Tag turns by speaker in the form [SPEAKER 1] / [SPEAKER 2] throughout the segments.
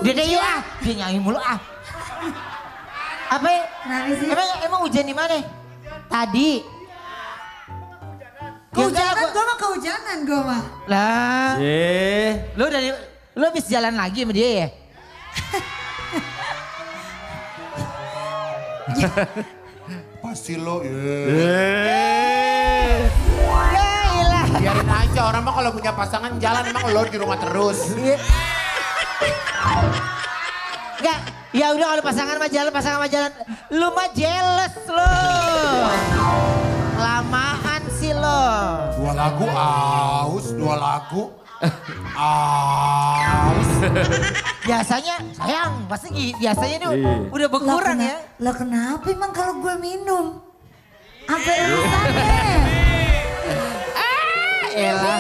[SPEAKER 1] Dia deh yuk ah. Dia nyanyi mulu ah. Apa ya? Emang hujan di mana? Tadi.
[SPEAKER 2] Kehujanan, gue mah kehujanan gue mah.
[SPEAKER 1] Lah. Lu habis jalan lagi sama dia ya?
[SPEAKER 3] Pasti lo, biarin aja orang mah kalau punya pasangan jalan emang lo di rumah terus.
[SPEAKER 1] Enggak, ya udah kalau pasangan mah jalan. Lu mah jealous lo. Lamaan sih lo.
[SPEAKER 3] 2 lagu aus. Aus.
[SPEAKER 1] Biasanya sayang, biasanya ini udah berkurang ya.
[SPEAKER 2] Lah kenapa emang kalau gue minum? Apa rasanya?
[SPEAKER 1] Elah.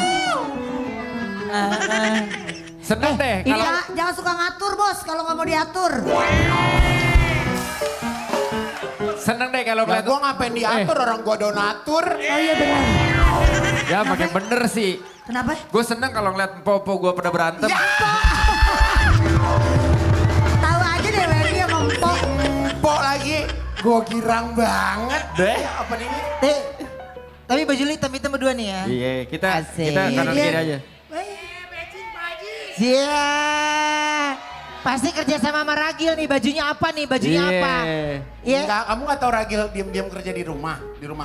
[SPEAKER 4] Seneng deh
[SPEAKER 2] Ini
[SPEAKER 4] kalau
[SPEAKER 2] jangan suka ngatur bos kalau nggak mau diatur.
[SPEAKER 4] seneng deh kalau
[SPEAKER 3] Lah
[SPEAKER 4] ngeliat.
[SPEAKER 3] gue ngapain diatur orang gue donatur.
[SPEAKER 2] Oh iya benar.
[SPEAKER 4] Ya makin bener sih.
[SPEAKER 2] Kenapa?
[SPEAKER 4] Gue seneng kalau ngeliat popo gue pada berantem.
[SPEAKER 2] Tahu aja deh Wendy sama Empok.
[SPEAKER 3] Pok lagi. Gue girang banget deh. Apa nih?
[SPEAKER 1] Tapi baju lu hitam-hitam berdua nih ya.
[SPEAKER 4] Iya, kita
[SPEAKER 1] Asik.
[SPEAKER 4] kanan
[SPEAKER 2] Iya.
[SPEAKER 4] kiri aja.
[SPEAKER 1] Iya. Pasti kerja sama Ragil nih, bajunya apa nih, apa? Iya.
[SPEAKER 3] Enggak, kamu gak tahu Ragil diam-diam kerja di rumah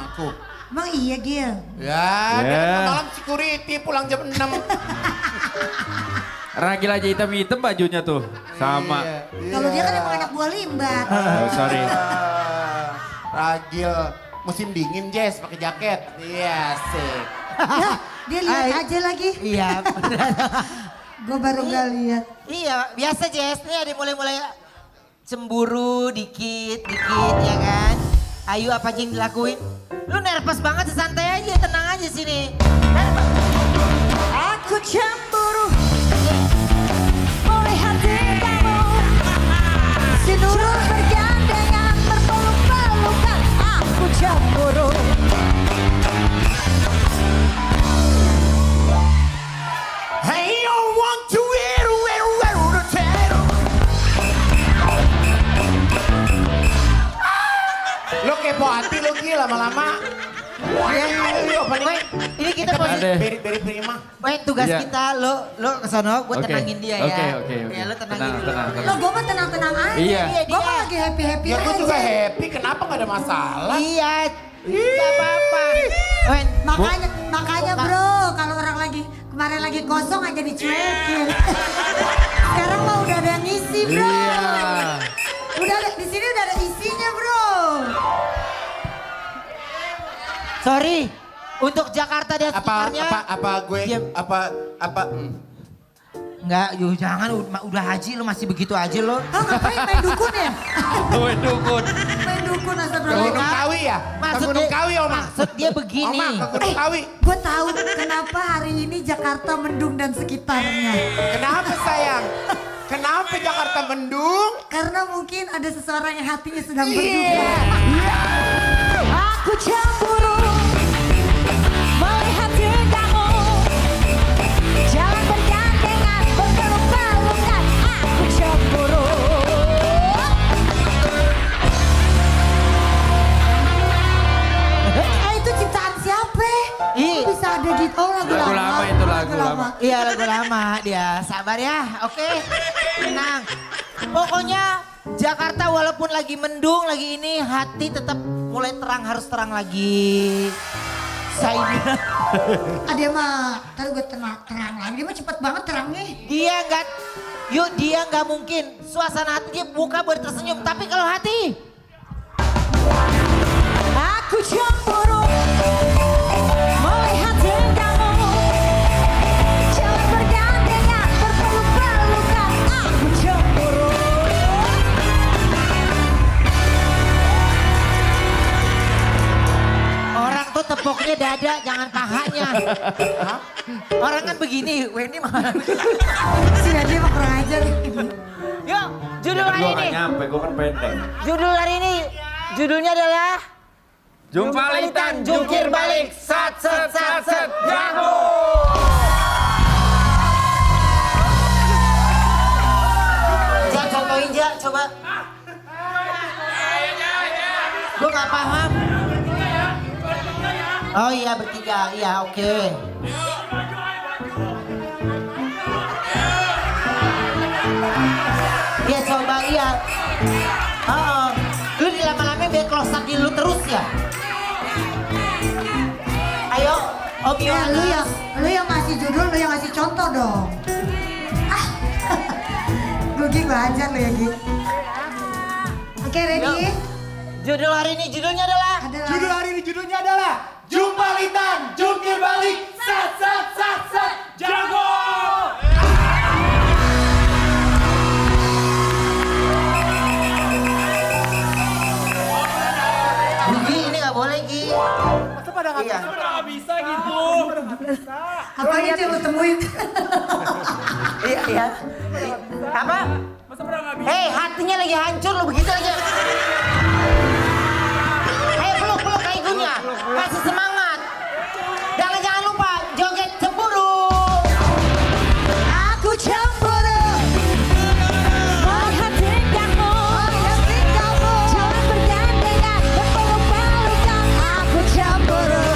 [SPEAKER 3] aku.
[SPEAKER 2] Emang iya Gil?
[SPEAKER 3] Ya, dia
[SPEAKER 4] Ya.
[SPEAKER 3] kan malam security pulang jam 6.
[SPEAKER 4] Ragil aja hitam-hitam bajunya tuh. Sama.
[SPEAKER 3] Iya.
[SPEAKER 2] Kalau dia kan emang anak buah limbat.
[SPEAKER 4] Oh, sorry.
[SPEAKER 3] Ragil musim dingin Jess pakai jaket. Iya sih.
[SPEAKER 2] Ya, dia lihat
[SPEAKER 1] Ay.
[SPEAKER 2] aja lagi.
[SPEAKER 1] Iya.
[SPEAKER 2] Gue baru gak lihat.
[SPEAKER 1] Iya, biasa Jess nih ada mulai-mulai cemburu dikit ya kan. Ayo apa aja yang dilakuin? Lu nervous banget, santai aja, tenang aja sini.
[SPEAKER 2] Aku cemburu melihat kamu. Sinurun bergandengan berpeluk-pelukan. Aku cemburu.
[SPEAKER 3] Hey, you want to wear the tattoo. Lo kepo hati lo gila lama-lama.
[SPEAKER 1] Weh, ini kita mau
[SPEAKER 4] Ada.
[SPEAKER 3] Beri prima.
[SPEAKER 1] Weh, tugas
[SPEAKER 4] Iya.
[SPEAKER 1] kita lo kesono, gue
[SPEAKER 4] Oke.
[SPEAKER 1] tenangin dia ya.
[SPEAKER 4] Oke.
[SPEAKER 1] Ya lo tenangin dulu.
[SPEAKER 4] Tenang.
[SPEAKER 2] Lo gue mah tenang-tenang aja.
[SPEAKER 4] Iya.
[SPEAKER 2] Gue mah lagi happy-happy
[SPEAKER 3] Ya
[SPEAKER 2] aja.
[SPEAKER 3] gue juga happy, kenapa gak ada masalah?
[SPEAKER 1] Iya, gak apa-apa. Weh,
[SPEAKER 2] Makanya bro, kalau orang lagi kemarin lagi kosong aja dicuekin. Sekarang mah udah ada yang ngisi bro.
[SPEAKER 4] Iya.
[SPEAKER 2] Udah ada, di sini udah ada isinya bro.
[SPEAKER 1] sorry. Untuk Jakarta dan
[SPEAKER 3] Apa
[SPEAKER 1] sekitarnya.
[SPEAKER 3] gue
[SPEAKER 1] Diam. Enggak, yuk jangan udah haji lo masih begitu aja lo.
[SPEAKER 2] Oh ngapain main dukun ya?
[SPEAKER 4] Gue dukun.
[SPEAKER 2] Main dukun
[SPEAKER 3] Ke
[SPEAKER 2] astagfirullah.
[SPEAKER 3] Gunung Kawi ya? Ke
[SPEAKER 1] Maksud
[SPEAKER 3] Gunung
[SPEAKER 1] dia-
[SPEAKER 3] Kawi Oma?
[SPEAKER 1] Maksud dia begini.
[SPEAKER 3] Oma ke Gunung Kawi.
[SPEAKER 2] Gue tahu kenapa hari ini Jakarta mendung dan sekitarnya.
[SPEAKER 3] Kenapa sayang? Kenapa Jakarta mendung?
[SPEAKER 2] Karena mungkin ada seseorang yang hatinya sedang berduka. Aku cemburu melihat kamu jalan bergandengan berpeluk-pelukan. Aku cemburu. Itu ciptaan siapa?
[SPEAKER 1] Ih.
[SPEAKER 2] Kok bisa ada gitu? Oh lagu
[SPEAKER 4] Lagu
[SPEAKER 2] lama.
[SPEAKER 4] lama itu, lagu lama.
[SPEAKER 1] Iya lagu lama dia. Sabar ya, oke. Tenang. Pokoknya Jakarta walaupun lagi mendung, lagi ini hati tetap mulai terang, harus terang lagi. Saya
[SPEAKER 2] Dia mah, ntar gue terang lagi. Dia mah cepet banget terangnya.
[SPEAKER 1] dia nggak mungkin. Suasana hati dia buka buat tersenyum, tapi kalau hati
[SPEAKER 2] Aku cemburu melihat kamu jalan bergandengan berpeluk-pelukan. Aku cemburu.
[SPEAKER 1] orang tuh tepoknya dada, jangan pahanya. Orang kan begini, Wendy malah.
[SPEAKER 2] Si Wendy mah kurang ajar.
[SPEAKER 1] Yuk, judul hari
[SPEAKER 4] Gue
[SPEAKER 1] ini.
[SPEAKER 4] gak nyampe, gue kan pendek.
[SPEAKER 1] Judul hari ini, judulnya adalah
[SPEAKER 4] Jumpalitan, jungkir balik, sat, jago.
[SPEAKER 1] nggak paham? Oh iya bertiga, iya oke. Iya coba iya. Oh, lu di lama-lama biar close di lu terus ya. Ayo, Om
[SPEAKER 2] Ya
[SPEAKER 1] Yohanes.
[SPEAKER 2] lu yang ngasih judul, lu yang ngasih contoh dong. Ah. Gugi gua ajar lu ya Gi. Oke ready?
[SPEAKER 1] Judul hari ini judulnya adalah
[SPEAKER 3] Judul hari ini judulnya adalah Jumpalitan Jungkir Balik Sat Sat Sat Sat Jago.
[SPEAKER 1] Gi, ini nggak boleh Gi.
[SPEAKER 3] Masa pada nggak
[SPEAKER 1] Iya.
[SPEAKER 3] bisa gitu?
[SPEAKER 2] Apanya dia lu temuin?
[SPEAKER 1] Iya, iya. Apa? Hei, hatinya lagi hancur lu begitu aja. Hei, peluk kaigunya. Kasih semangat. Dan jangan lupa joget cemburu.
[SPEAKER 2] Aku cemburu. Melihat kamu. Jangan bergandengan berpeluk-pelukan. Aku cemburu.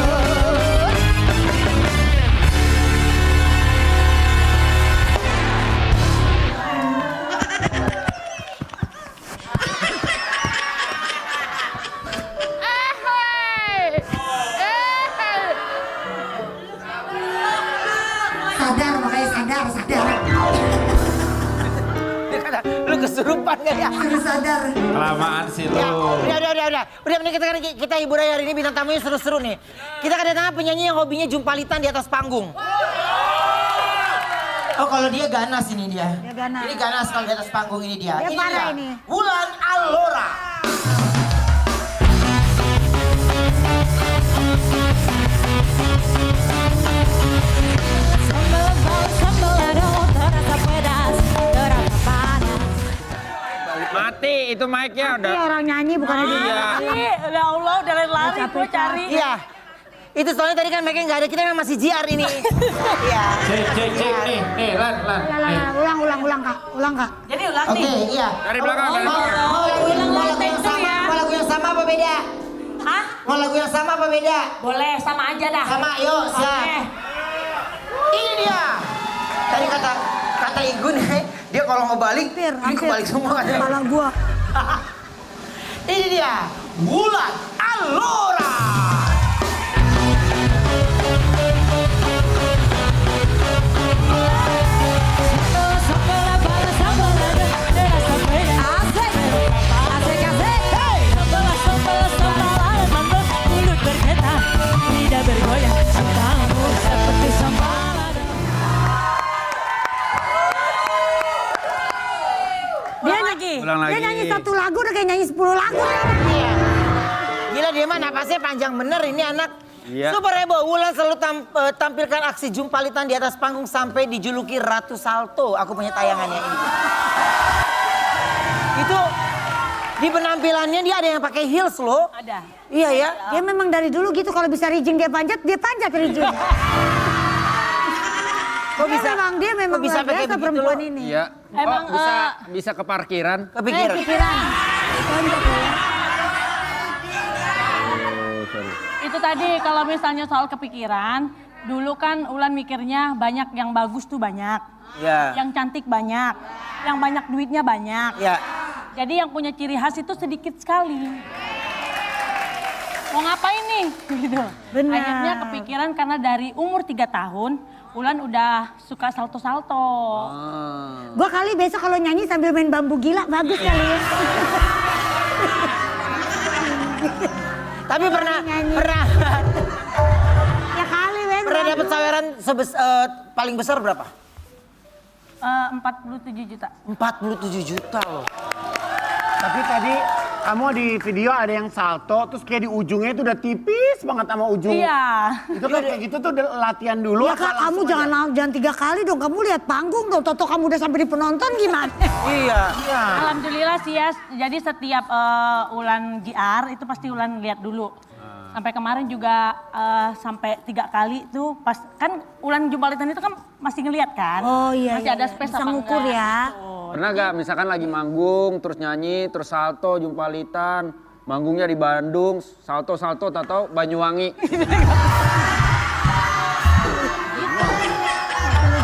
[SPEAKER 2] Sadar makanya sadar.
[SPEAKER 1] Lu kesurupan gak ya?
[SPEAKER 2] Harus sadar.
[SPEAKER 4] Kelamaan sih lu.
[SPEAKER 1] Ya, udah. Udah mending kita hibur aja hari ini bintang tamunya seru-seru nih. Kita kedatangan penyanyi yang hobinya jumpalitan di atas panggung. Oh kalau dia ganas ini dia.
[SPEAKER 2] Dia ganas.
[SPEAKER 1] Ini ganas kalau di atas panggung ini dia.
[SPEAKER 2] Dia parah ini.
[SPEAKER 1] Wulan Alora.
[SPEAKER 4] Mati itu mic-nya udah.
[SPEAKER 2] Ini orang nyanyi bukan
[SPEAKER 4] Iya.
[SPEAKER 5] Ya Allah, udah lari gue cari.
[SPEAKER 1] Iya. Itu soalnya tadi kan mereka nggak ada, kita memang masih JR ini. Iya.
[SPEAKER 4] Cek nih, Lan. Nih.
[SPEAKER 2] Ulang kak.
[SPEAKER 5] Jadi ulang
[SPEAKER 1] Oke,
[SPEAKER 5] nih.
[SPEAKER 1] iya.
[SPEAKER 4] Dari belakang, dari
[SPEAKER 1] Mau
[SPEAKER 4] belakang.
[SPEAKER 1] lagu yang sama, mau lagu yang sama apa beda?
[SPEAKER 5] Hah?
[SPEAKER 1] Mau lagu yang sama apa beda?
[SPEAKER 5] Boleh, sama aja dah.
[SPEAKER 1] Sama, yuk, siap.
[SPEAKER 5] Oke.
[SPEAKER 1] Ini dia. Tadi kata Igun, dia kalau mau balik, ini kebalik semua kan.
[SPEAKER 2] Kepala gua.
[SPEAKER 1] Ini dia, Wulan Alora.
[SPEAKER 4] Ulang lagi.
[SPEAKER 2] Dia nyanyi satu lagu udah kayak nyanyi 10 lagu.
[SPEAKER 1] Iya. Gila dia mah napasnya panjang bener ini anak.
[SPEAKER 4] Iya.
[SPEAKER 1] Super heboh, Wulan selalu tampilkan aksi jumpalitan di atas panggung sampai dijuluki Ratu Salto. Aku punya tayangannya ini. Itu di penampilannya dia ada yang pakai heels loh.
[SPEAKER 5] Ada.
[SPEAKER 1] Iya ya.
[SPEAKER 2] Dia memang dari dulu gitu kalau bisa rijing dia panjat rijing.
[SPEAKER 1] Kok bisa?
[SPEAKER 2] Dia memang
[SPEAKER 1] kok bisa
[SPEAKER 2] luar
[SPEAKER 1] pakai
[SPEAKER 2] biasa
[SPEAKER 1] begitu
[SPEAKER 2] perempuan
[SPEAKER 1] loh?
[SPEAKER 2] ini.
[SPEAKER 4] Iya.
[SPEAKER 5] Emang,
[SPEAKER 4] Bisa ke parkiran.
[SPEAKER 1] Kepikiran.
[SPEAKER 2] Pikiran.
[SPEAKER 5] Itu tadi kalau misalnya soal kepikiran, dulu kan Ulan mikirnya banyak yang bagus tuh banyak.
[SPEAKER 1] Iya.
[SPEAKER 5] Yang cantik banyak. Yang banyak duitnya banyak.
[SPEAKER 1] Iya.
[SPEAKER 5] Jadi yang punya ciri khas itu sedikit sekali. Mau ngapain nih? Gitu.
[SPEAKER 2] Benar.
[SPEAKER 5] Akhirnya kepikiran karena dari umur 3 tahun, Ulan udah suka salto-salto.
[SPEAKER 2] Gua kali besok kalau nyanyi sambil main bambu gila bagus kali ya.
[SPEAKER 1] Tapi pernah
[SPEAKER 2] Ya kali besok.
[SPEAKER 1] pernah dapat saweran paling besar berapa?
[SPEAKER 5] 47 juta.
[SPEAKER 1] 47 juta loh.
[SPEAKER 3] Tapi tadi kamu di video ada yang salto, terus kayak di ujungnya itu udah tipis banget sama ujung.
[SPEAKER 5] Iya.
[SPEAKER 3] Itu kan kayak gitu tuh udah latihan dulu.
[SPEAKER 2] Ya
[SPEAKER 3] apa
[SPEAKER 2] kak, kamu
[SPEAKER 3] langsung aja?
[SPEAKER 2] jangan 3 kali dong. Kamu lihat panggung dong. Toto kamu udah sampai di penonton gimana?
[SPEAKER 1] Iya.
[SPEAKER 5] Alhamdulillah sih ya. Jadi setiap Ulan JR itu pasti Ulan lihat dulu. Sampai kemarin juga sampai 3 kali tuh pas kan Ulan jumpalitan itu kan masih ngeliat kan.
[SPEAKER 2] Oh iya.
[SPEAKER 5] Masih ada
[SPEAKER 2] iya.
[SPEAKER 5] space
[SPEAKER 2] Bisa
[SPEAKER 5] apa
[SPEAKER 2] ngukur
[SPEAKER 5] enggak,
[SPEAKER 2] ya.
[SPEAKER 5] gitu.
[SPEAKER 4] Pernah gak misalkan lagi manggung, terus nyanyi, terus salto, jumpalitan. Manggungnya di Bandung, salto-salto tahu Banyuwangi.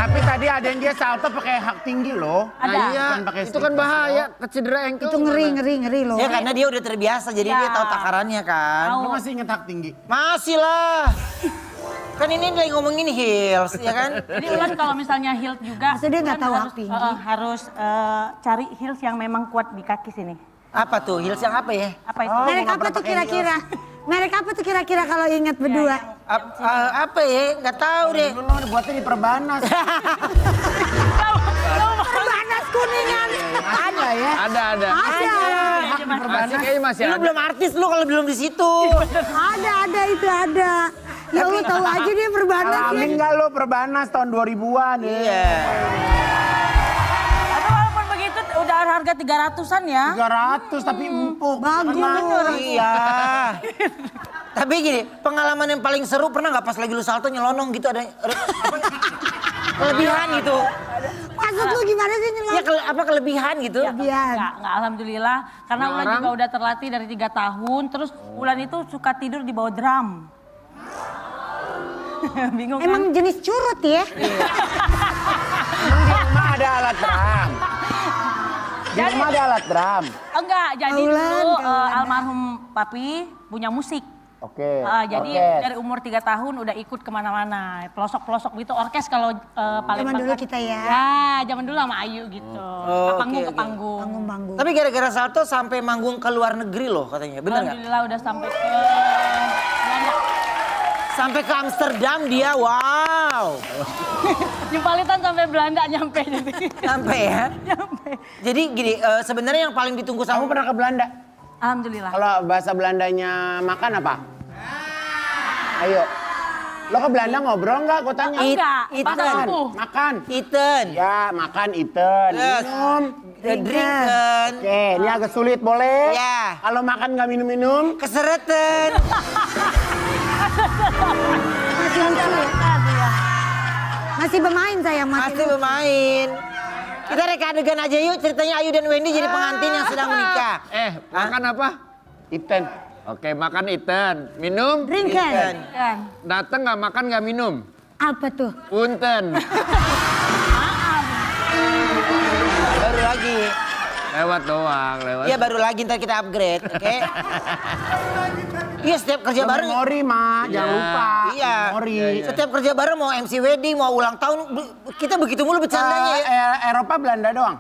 [SPEAKER 3] Tapi tadi ada yang dia salto pakai hak tinggi loh.
[SPEAKER 5] Ada.
[SPEAKER 4] Nah, iya,
[SPEAKER 3] Bukan pakai
[SPEAKER 4] itu kan
[SPEAKER 3] stick.
[SPEAKER 4] bahaya, kecedera ankle.
[SPEAKER 2] Itu ngeri loh.
[SPEAKER 1] Ya karena dia udah terbiasa jadi
[SPEAKER 5] Ya.
[SPEAKER 1] dia tahu takarannya kan.
[SPEAKER 5] Tahu.
[SPEAKER 3] Lu masih inget hak tinggi?
[SPEAKER 1] Masih lah. Kan ini lagi ngomongin heels ya kan.
[SPEAKER 5] Jadi Ulan kalau misalnya heels juga,
[SPEAKER 2] Masa dia nggak
[SPEAKER 5] Ulan
[SPEAKER 2] tahu
[SPEAKER 5] harus,
[SPEAKER 2] hak tinggi?
[SPEAKER 5] harus cari heels yang memang kuat di kaki sini.
[SPEAKER 1] Apa tuh heels yang apa ya?
[SPEAKER 5] Apa itu?
[SPEAKER 3] Oh,
[SPEAKER 2] Merek
[SPEAKER 3] nggak
[SPEAKER 2] apa
[SPEAKER 3] pernah
[SPEAKER 2] tuh
[SPEAKER 3] pakai
[SPEAKER 2] kira-kira? Merek apa tuh kira-kira kalau ingat berdua?
[SPEAKER 1] Apa ya? Nggak tahu deh.
[SPEAKER 3] Lu lo buatnya di Perbanas.
[SPEAKER 2] Perbanas Kuningan.
[SPEAKER 1] Ada ya?
[SPEAKER 4] Ada.
[SPEAKER 2] Ada.
[SPEAKER 4] Masih kayaknya masih
[SPEAKER 1] Lu
[SPEAKER 4] ada.
[SPEAKER 1] belum artis lu kalau belum di situ.
[SPEAKER 2] Ada itu ada. Ya lu tahu aja dia Perbanas ya.
[SPEAKER 3] Alamin nggak lo Perbanas tahun 2000-an ya?
[SPEAKER 1] Iya.
[SPEAKER 5] Tapi walaupun begitu udah harga 300-an ya.
[SPEAKER 3] 300 tapi empuk.
[SPEAKER 2] Bagus.
[SPEAKER 1] Iya. Tapi gini, pengalaman yang paling seru pernah nggak pas lagi lu salto nyelonong gitu ada kelebihan gitu?
[SPEAKER 2] Maksud lu gimana sih nyelon?
[SPEAKER 1] Ya apa kelebihan gitu?
[SPEAKER 2] Kelebihan.
[SPEAKER 5] Enggak, alhamdulillah. Karena Ulan
[SPEAKER 4] Sekarang?
[SPEAKER 5] juga udah terlatih dari 3 tahun. Terus Ulan itu suka tidur di bawah drum. Bingung kan?
[SPEAKER 2] Emang jenis curut ya?
[SPEAKER 3] Emang di rumah ada alat drum. Di rumah ada alat drum.
[SPEAKER 5] Enggak, jadi
[SPEAKER 2] Ulan,
[SPEAKER 5] dulu
[SPEAKER 2] Ulan.
[SPEAKER 5] almarhum papi punya musik.
[SPEAKER 3] Oke.
[SPEAKER 5] Jadi
[SPEAKER 3] orkes.
[SPEAKER 5] dari umur 3 tahun udah ikut kemana-mana. Pelosok-pelosok gitu, orkes kalau paling
[SPEAKER 2] Zaman dulu kita ya.
[SPEAKER 5] Ya, zaman dulu sama Ayu gitu.
[SPEAKER 1] Oh,
[SPEAKER 5] Ke panggung,
[SPEAKER 1] oke,
[SPEAKER 5] ke panggung.
[SPEAKER 2] Panggung-panggung.
[SPEAKER 1] Tapi gara-gara salto sampai manggung ke luar negeri loh katanya, bener nggak?
[SPEAKER 5] Alhamdulillah udah sampai ke Belanda.
[SPEAKER 1] Sampai ke Amsterdam dia, wow.
[SPEAKER 5] Nyempalitan sampai Belanda nyampe jadi.
[SPEAKER 1] Sampai ya.
[SPEAKER 5] Nyampe.
[SPEAKER 1] Jadi gini, sebenarnya yang paling ditunggu
[SPEAKER 3] Kamu
[SPEAKER 1] sama
[SPEAKER 3] pernah ke Belanda?
[SPEAKER 5] Alhamdulillah.
[SPEAKER 3] Kalau bahasa Belandanya makan apa? Ayo. Lo ke Belanda ngobrol nggak? Gue tanya.
[SPEAKER 5] Enggak,
[SPEAKER 1] It-
[SPEAKER 5] bahasa
[SPEAKER 1] Iten.
[SPEAKER 5] suku.
[SPEAKER 3] Makan.
[SPEAKER 1] Iten.
[SPEAKER 3] Ya, makan iten.
[SPEAKER 1] Yes.
[SPEAKER 3] Minum.
[SPEAKER 1] Drinken.
[SPEAKER 3] Oke, ini agak sulit boleh?
[SPEAKER 1] Ya.
[SPEAKER 3] Kalau makan nggak minum-minum?
[SPEAKER 1] Kesereten.
[SPEAKER 2] Masih lucu ya? Masih bermain sayang,
[SPEAKER 1] Masih
[SPEAKER 2] lucu.
[SPEAKER 1] bermain. Kita reka adegan aja yuk, ceritanya Ayu dan Wendy jadi pengantin yang sedang menikah.
[SPEAKER 4] Makan apa?
[SPEAKER 3] Iten.
[SPEAKER 4] Oke, makan iten. Minum?
[SPEAKER 2] Drinken.
[SPEAKER 5] Kan.
[SPEAKER 4] Dateng nggak makan nggak minum?
[SPEAKER 2] Apa tuh?
[SPEAKER 4] Punten.
[SPEAKER 1] Baru lagi.
[SPEAKER 4] Lewat doang, lewat.
[SPEAKER 1] Iya baru lagi ntar kita upgrade, oke? Iya setiap kerja bareng.
[SPEAKER 3] Memori, Ma. Jangan lupa.
[SPEAKER 1] Iya.
[SPEAKER 3] Memori.
[SPEAKER 1] Setiap kerja bareng mau MC wedding, mau ulang tahun, kita begitu mulu bercandanya ya.
[SPEAKER 3] Eropa, Belanda doang?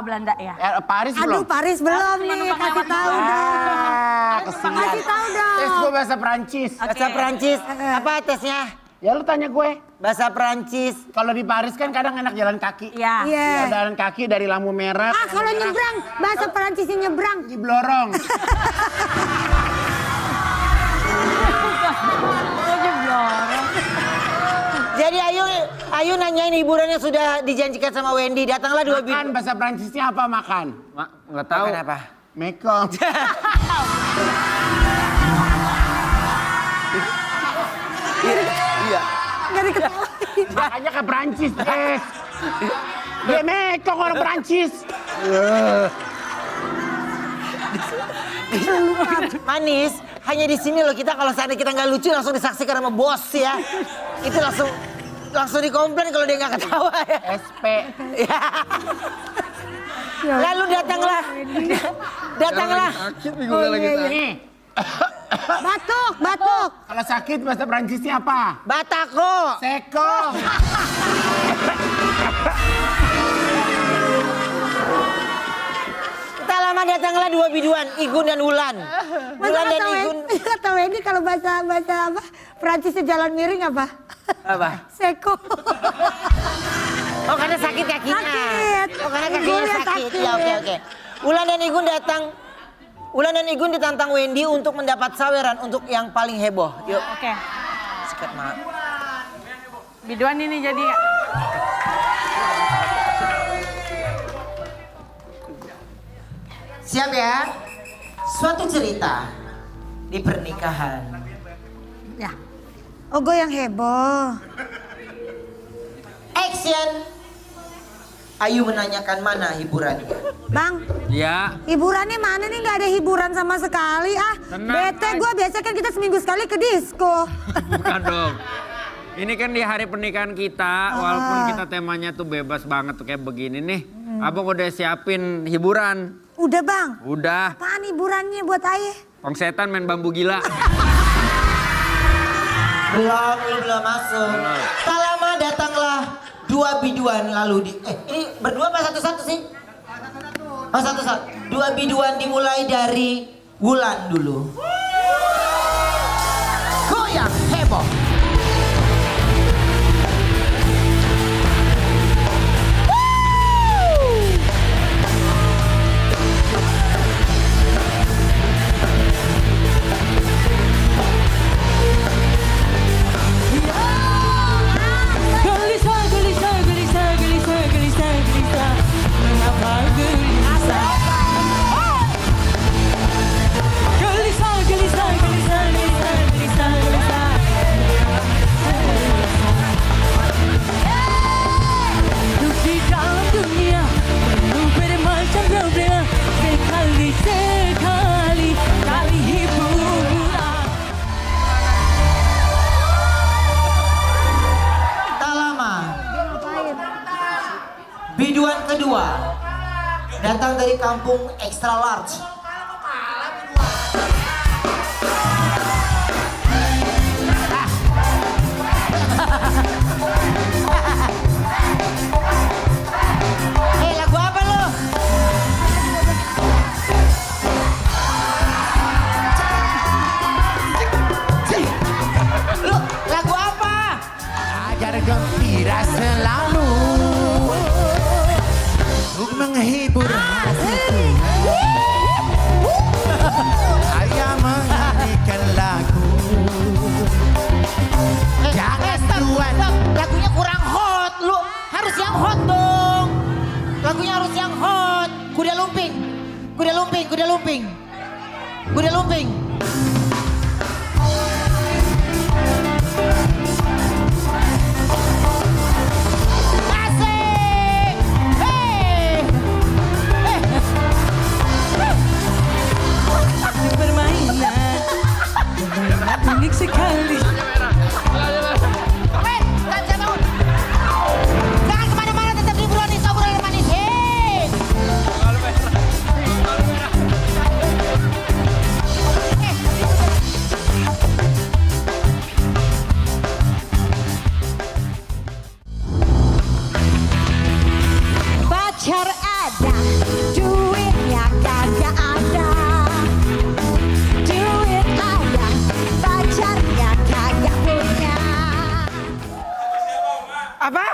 [SPEAKER 5] Belanda ya.
[SPEAKER 3] Paris belum?
[SPEAKER 2] Aduh Paris belum
[SPEAKER 5] Cuma
[SPEAKER 2] nih,
[SPEAKER 5] numpang
[SPEAKER 2] kasih
[SPEAKER 5] lewat
[SPEAKER 2] tahu
[SPEAKER 5] doang.
[SPEAKER 2] dong.
[SPEAKER 3] Kesian.
[SPEAKER 2] Kasih tahu dong.
[SPEAKER 3] Tes gue bahasa Perancis.
[SPEAKER 1] Bahasa Perancis, apa tesnya?
[SPEAKER 3] Ya lu tanya gue.
[SPEAKER 1] Bahasa Perancis.
[SPEAKER 3] Kalau di Paris kan kadang enak jalan kaki.
[SPEAKER 5] Iya.
[SPEAKER 2] Iya.
[SPEAKER 3] Ya, jalan kaki dari lampu merah.
[SPEAKER 2] Ah kalau nyebrang, bahasa Perancisnya nyebrang.
[SPEAKER 3] Di Blorong.
[SPEAKER 1] Jadi Ayu nanyain hiburan yang sudah dijanjikan sama Wendy. Datanglah 2
[SPEAKER 3] Makan bahasa Perancisnya apa makan?
[SPEAKER 4] Nggak tahu.
[SPEAKER 1] Makan apa?
[SPEAKER 3] Mekong.
[SPEAKER 1] Iya.
[SPEAKER 2] Gak diketahui.
[SPEAKER 3] Makanya ke Perancis, Des. Dia Mekong orang Perancis.
[SPEAKER 1] Manis, hanya di sini loh kita kalau seandainya kita nggak lucu langsung disaksikan sama bos ya. Itu langsung dikomplain kalau dia nggak ketawa ya.
[SPEAKER 3] SP.
[SPEAKER 1] Lalu datanglah.
[SPEAKER 4] Sakit minggu lagi.
[SPEAKER 3] Nih,
[SPEAKER 2] Batuk, batuk.
[SPEAKER 3] kalau sakit bahasa Perancisnya apa?
[SPEAKER 1] Batako.
[SPEAKER 3] Sekong.
[SPEAKER 1] Tak lama datanglah 2 biduan, Igun dan Wulan. Wulan dan Igun.
[SPEAKER 2] Kata Wendy kalau bahasa apa? Perancisnya jalan miring apa?
[SPEAKER 1] Apa?
[SPEAKER 2] Seko.
[SPEAKER 1] Oh karena sakit kakinya.
[SPEAKER 2] Sakit.
[SPEAKER 1] Oh karena kakinya
[SPEAKER 2] Igulnya
[SPEAKER 1] sakit.
[SPEAKER 2] sakit.
[SPEAKER 1] Ya oke. Wulan dan Igun datang. Wulan dan Igun ditantang Wendy untuk mendapat saweran untuk yang paling heboh. Yuk.
[SPEAKER 5] Oke.
[SPEAKER 1] Sikat mak.
[SPEAKER 5] Biduan ini jadi
[SPEAKER 1] Siap ya? Suatu cerita di pernikahan.
[SPEAKER 2] Ya. Oh gue yang heboh.
[SPEAKER 1] Action. Ayu menanyakan mana hiburannya.
[SPEAKER 2] Bang,
[SPEAKER 4] Ya,
[SPEAKER 2] hiburannya mana nih? Nggak ada hiburan sama sekali ah.
[SPEAKER 4] Tenang,
[SPEAKER 2] Bete gue, biasa kan kita seminggu sekali ke disco.
[SPEAKER 4] bukan dong. Ini kan di hari pernikahan kita, walaupun kita temanya tuh bebas banget tuh kayak begini nih. Abang udah siapin hiburan.
[SPEAKER 2] Udah bang,
[SPEAKER 4] Udah,
[SPEAKER 2] apaan hiburannya buat ayah?
[SPEAKER 4] Pongsetan main bambu gila.
[SPEAKER 1] Belum masuk. Tak lama datanglah dua biduan lalu ini berdua apa satu-satu sih? Oh satu-satu. Dua biduan dimulai dari Wulan dulu. Goyang heboh.
[SPEAKER 5] Gelisah, gelisah, gelisah, gelisah, gelisah, gelisah. Mengapa gelisah? Gelisah, gelisah, gelisah, gelisah, gelisah, gelisah. Hidup di dalam dunia penuh bermacam problem. Sekali kali hiburan.
[SPEAKER 1] Tak lama. Biduan kedua datang dari kampung extra large. Lagu apa lo? Lu lagu apa?
[SPEAKER 3] Agar gembira selalu untuk menghibur hatiku. Ayah menyanyikan lagu. Jangan tuan.
[SPEAKER 1] Lagunya kurang hot. Lu harus yang hot dong. Lagunya harus yang hot. Kuda lumping. Kuda lumping, kuda lumping. Kuda lumping. Asik. Hey.
[SPEAKER 5] Permainan unik sekali.
[SPEAKER 1] Jangan kemana-mana, tetap di Brownies obrolan manis. Hei.
[SPEAKER 2] Pacar ada, duitnya kagak ada. Duit ada, pacarnya kagak punya.
[SPEAKER 1] Apa?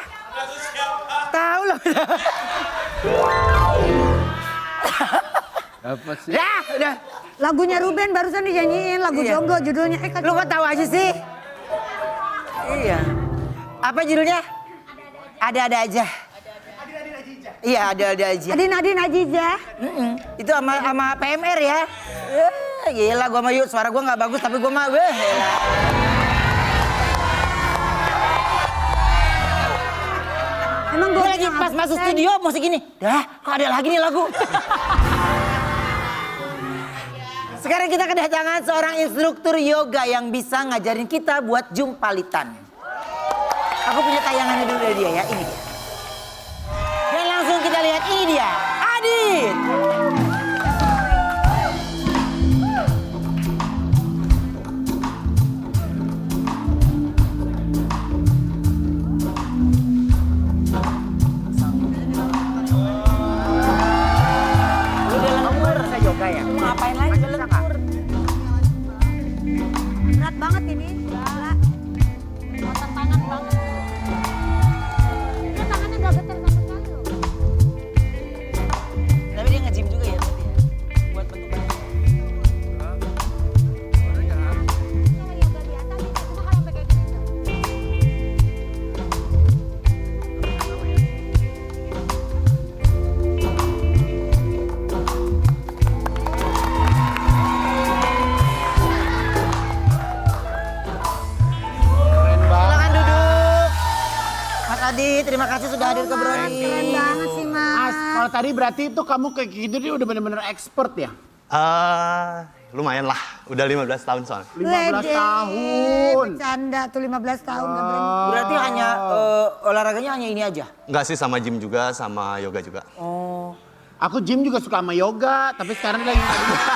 [SPEAKER 1] Tahu loh.
[SPEAKER 4] Apa sih?
[SPEAKER 1] Ya, udah.
[SPEAKER 2] Lagunya Ruben barusan dinyanyiin, lagu
[SPEAKER 1] Iya.
[SPEAKER 2] Jonggo judulnya.
[SPEAKER 1] Lu kok tahu aja sih? Iya. Apa judulnya? Ada-ada aja. Iya, ada-ada aja.
[SPEAKER 2] Adin Adin Aziza.
[SPEAKER 1] Itu sama PMR ya. Gila gua mah yuk, suara gua nggak bagus tapi gua mah gila.
[SPEAKER 2] Emang
[SPEAKER 1] Gua lagi pas masuk studio musik gini. Dah, kok ada lagi nih lagu. Sekarang kita kedatangan seorang instruktur yoga yang bisa ngajarin kita buat jumpalitan. Aku punya tayangannya dulu dari dia ya, ini dia. Dan langsung kita lihat, ini dia, Adit. Yoga ya?
[SPEAKER 2] Ngapain lagi lentur? Berat banget ini. Gila. Otot tangan banget. Ini tangannya gak getar sama sekali loh.
[SPEAKER 1] Tapi dia nge-gym juga ya berarti ya? Buat bentuk badan.
[SPEAKER 2] Kalau yoga di atas ini, cuma kalau sampai kayak gini tuh.
[SPEAKER 1] Silakan duduk. Mas Adit, terima kasih sudah hadir ke Brownies.
[SPEAKER 2] Keren banget sih
[SPEAKER 3] Kalau tadi berarti itu kamu kayak gitu dia udah bener-bener expert ya?
[SPEAKER 6] Lumayan lah, udah 15 tahun soalnya.
[SPEAKER 3] 15 tahun.
[SPEAKER 2] Bercanda tuh 15 tahun. nggak berhenti.
[SPEAKER 1] Berarti hanya olahraganya hanya ini aja.
[SPEAKER 6] Enggak sih, sama gym juga, sama yoga juga.
[SPEAKER 3] Aku gym juga suka sama yoga, tapi sekarang lagi nggak bisa.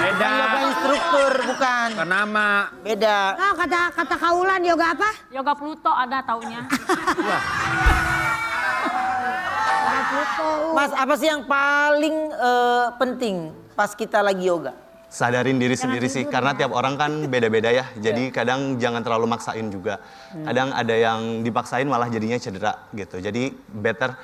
[SPEAKER 4] Beda.
[SPEAKER 1] Yoga instruktur bukan.
[SPEAKER 4] Bukan nama.
[SPEAKER 1] Beda.
[SPEAKER 2] Ah, kata Kaulan yoga apa?
[SPEAKER 5] Yoga Pluto ada taunya.
[SPEAKER 1] Mas, apa sih yang paling penting pas kita lagi yoga?
[SPEAKER 6] Sadarin diri sendiri sih, karena tiap orang kan beda-beda ya. Jadi kadang jangan terlalu maksain juga. Kadang ada yang dipaksain malah jadinya cedera gitu. Jadi better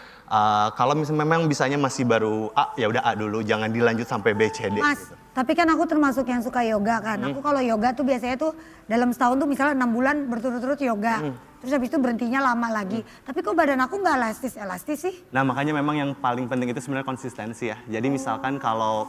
[SPEAKER 6] kalau misalnya memang bisanya masih baru A, ya udah A dulu, jangan dilanjut sampai B, C, D.
[SPEAKER 2] Mas,
[SPEAKER 6] Gitu.
[SPEAKER 2] tapi kan aku termasuk yang suka yoga kan. Aku kalau yoga tuh biasanya tuh dalam setahun tuh misalnya 6 bulan berturut-turut yoga. Terus habis itu berhentinya lama lagi. Tapi kok badan aku nggak elastis sih?
[SPEAKER 6] Nah makanya memang yang paling penting itu sebenarnya konsistensi ya. Jadi misalkan kalau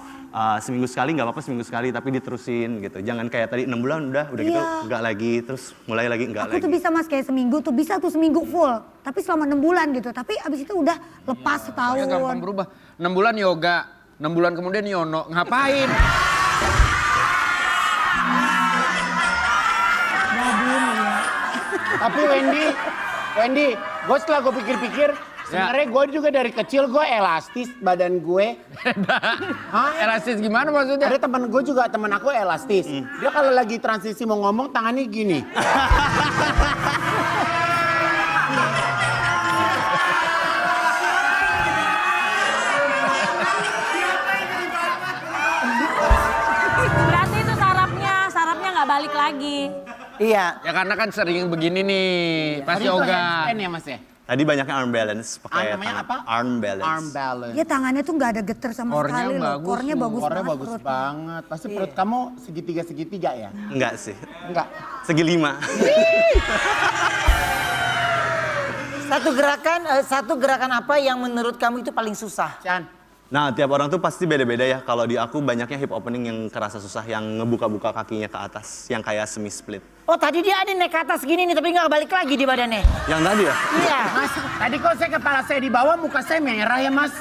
[SPEAKER 6] seminggu sekali nggak apa-apa seminggu sekali, tapi diterusin gitu. Jangan kayak tadi 6 bulan udah gitu nggak lagi, terus mulai lagi nggak lagi.
[SPEAKER 2] Aku tuh bisa Mas kayak seminggu tuh bisa tuh seminggu full. Tapi selama 6 bulan gitu. Tapi abis itu udah lepas setahun.
[SPEAKER 4] Ya gampang berubah. 6 bulan yoga, 6 bulan kemudian Yono. Ngapain?
[SPEAKER 3] Tapi Wendy, gue setelah gue pikir-pikir, sebenarnya gue juga dari kecil gue elastis badan gue.
[SPEAKER 4] Elastis gimana maksudnya?
[SPEAKER 3] Ada teman gue juga, teman aku elastis. Dia kalau lagi transisi mau ngomong tangannya gini.
[SPEAKER 5] Berarti itu sarapnya nggak balik lagi.
[SPEAKER 1] Iya.
[SPEAKER 4] Ya karena kan sering begini nih pas
[SPEAKER 3] Tadi itu
[SPEAKER 4] yoga.
[SPEAKER 3] handstand ya Mas ya?
[SPEAKER 6] Tadi banyaknya arm balance, pakai
[SPEAKER 3] Namanya
[SPEAKER 6] tangan.
[SPEAKER 3] apa?
[SPEAKER 6] Arm balance.
[SPEAKER 3] Arm balance.
[SPEAKER 2] Ya tangannya tuh nggak ada geter sama
[SPEAKER 4] Core-nya
[SPEAKER 2] sekali loh.
[SPEAKER 4] bagus
[SPEAKER 2] Core-nya
[SPEAKER 4] loh.
[SPEAKER 2] bagus
[SPEAKER 3] Skornya
[SPEAKER 2] banget.
[SPEAKER 3] bagus
[SPEAKER 2] perutnya.
[SPEAKER 3] banget. Pasti perut kamu segitiga-segitiga ya?
[SPEAKER 6] Enggak sih,
[SPEAKER 3] Enggak.
[SPEAKER 6] segi 5.
[SPEAKER 1] Satu gerakan apa yang menurut kamu itu paling susah?
[SPEAKER 3] Chan.
[SPEAKER 6] Nah, tiap orang tuh pasti beda-beda ya. Kalau di aku banyaknya hip opening yang kerasa susah, yang ngebuka-buka kakinya ke atas, yang kayak semi split.
[SPEAKER 1] Oh tadi dia ada naik ke atas gini nih tapi nggak balik lagi di badannya.
[SPEAKER 6] Yang tadi ya?
[SPEAKER 1] Iya.
[SPEAKER 3] Mas, tadi kok saya kepala saya di bawah, muka saya merah ya Mas?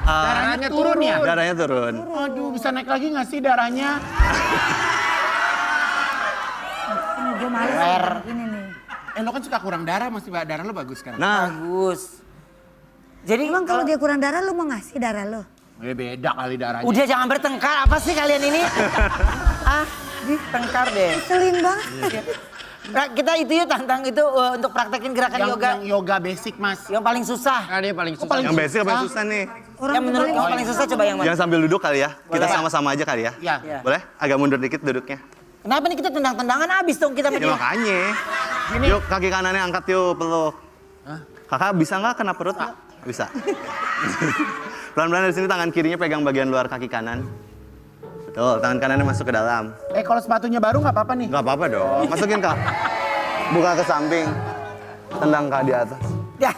[SPEAKER 3] Darahnya turun ya?
[SPEAKER 6] Darahnya turun.
[SPEAKER 3] Aduh, bisa naik lagi nggak sih darahnya?
[SPEAKER 2] Ini gue males ini nih.
[SPEAKER 3] Lo kan suka kurang darah, masih darah lo bagus kan?
[SPEAKER 6] Nah,
[SPEAKER 1] Bagus. Jadi
[SPEAKER 2] Emang kalau dia kurang darah lu mau ngasih darah lu?
[SPEAKER 3] beda kali darahnya.
[SPEAKER 1] udah jangan bertengkar apa sih kalian ini? Tengkar deh.
[SPEAKER 2] Selin banget.
[SPEAKER 1] Nah, kita itu yuk tantang itu untuk praktekin gerakan yoga
[SPEAKER 3] Yang yoga basic Mas.
[SPEAKER 1] yang paling susah.
[SPEAKER 4] Nah, dia paling susah.
[SPEAKER 3] paling
[SPEAKER 6] yang basic apa yang susah nih?
[SPEAKER 2] Orang
[SPEAKER 1] Yang menurut kamu paling susah coba yang mana?
[SPEAKER 6] Yang sambil duduk kali ya? Kita
[SPEAKER 1] Boleh.
[SPEAKER 6] sama-sama aja kali ya?
[SPEAKER 3] Iya.
[SPEAKER 6] Boleh? Agak mundur dikit duduknya.
[SPEAKER 1] Kenapa nih kita tendang-tendangan abis dong kita
[SPEAKER 6] Ya
[SPEAKER 1] media.
[SPEAKER 6] makanya. Yuk kaki kanannya angkat yuk, peluk. Kakak bisa nggak kena perut? Nggak? Bisa. Pelan-pelan dari sini tangan kirinya pegang bagian luar kaki kanan. Betul, tangan kanannya masuk ke dalam.
[SPEAKER 3] Kalau sepatunya baru nggak apa-apa nih?
[SPEAKER 6] Nggak apa-apa dong, masukin kak. Buka ke samping. Tendang kak di atas.
[SPEAKER 1] Ya.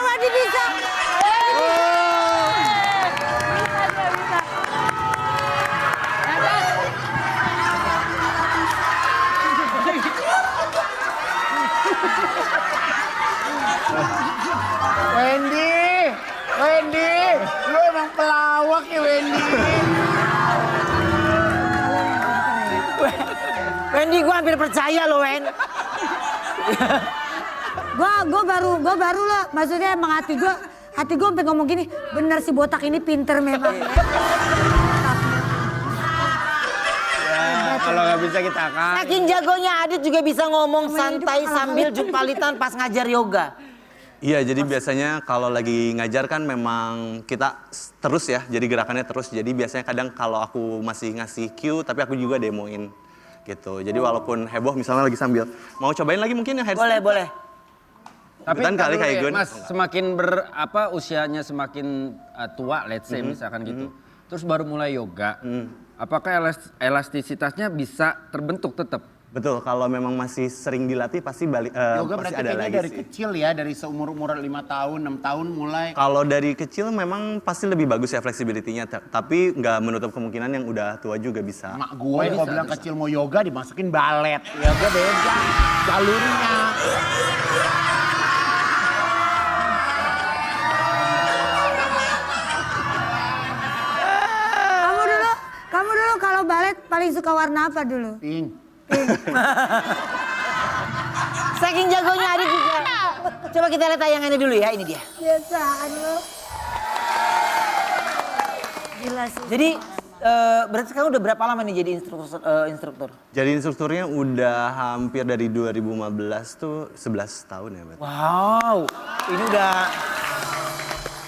[SPEAKER 2] Wadi bisa.
[SPEAKER 3] Wendy, lu emang pelawak ya Wendy.
[SPEAKER 1] Wendy gua hampir percaya loh Wen.
[SPEAKER 2] Gue baru loh, maksudnya emang hati gue sampai ngomong gini, bener si botak ini pinter memang.
[SPEAKER 4] Kalau nggak bisa kita akan.
[SPEAKER 1] Saking jagonya Adit juga bisa ngomong santai sambil jumpalitan pas ngajar yoga.
[SPEAKER 6] Iya, jadi biasanya kalau lagi ngajar kan memang kita terus ya, jadi gerakannya terus. Jadi biasanya kadang kalau aku masih ngasih cue, tapi aku juga demoin gitu. Jadi walaupun heboh misalnya lagi sambil, mau cobain lagi mungkin yang headstand?
[SPEAKER 1] Boleh.
[SPEAKER 4] Tapi
[SPEAKER 6] Ikutan kali
[SPEAKER 4] dulu
[SPEAKER 6] kayak
[SPEAKER 4] deh,
[SPEAKER 6] gue.
[SPEAKER 4] Mas, semakin usianya semakin tua, let's say misalkan gitu. Terus baru mulai yoga. Apakah elastisitasnya bisa terbentuk tetap?
[SPEAKER 6] Betul, kalau memang masih sering dilatih pasti balik
[SPEAKER 3] Yoga
[SPEAKER 6] pasti
[SPEAKER 3] berarti
[SPEAKER 6] ada
[SPEAKER 3] kayaknya
[SPEAKER 6] lagi
[SPEAKER 3] dari
[SPEAKER 6] sih.
[SPEAKER 3] kecil ya, dari seumur-umur 5 tahun, 6 tahun mulai.
[SPEAKER 6] Kalau dari kecil memang pasti lebih bagus ya fleksibilitinya, tapi nggak menutup kemungkinan yang udah tua juga bisa.
[SPEAKER 3] Mak gue kalau bilang kecil mau yoga dimasukin balet. Yoga beda jalurnya.
[SPEAKER 2] Kamu dulu kalau balet paling suka warna apa dulu?
[SPEAKER 3] Pink.
[SPEAKER 1] Saking jagonya Adit juga. Coba kita lihat tayangannya dulu ya, ini dia.
[SPEAKER 2] Biasaan lo. Gila sih.
[SPEAKER 1] Jadi berarti sekarang udah berapa lama nih jadi instruktur?
[SPEAKER 6] Jadi instrukturnya udah hampir dari 2015 tuh 11 tahun ya berarti.
[SPEAKER 1] Wow, ini udah.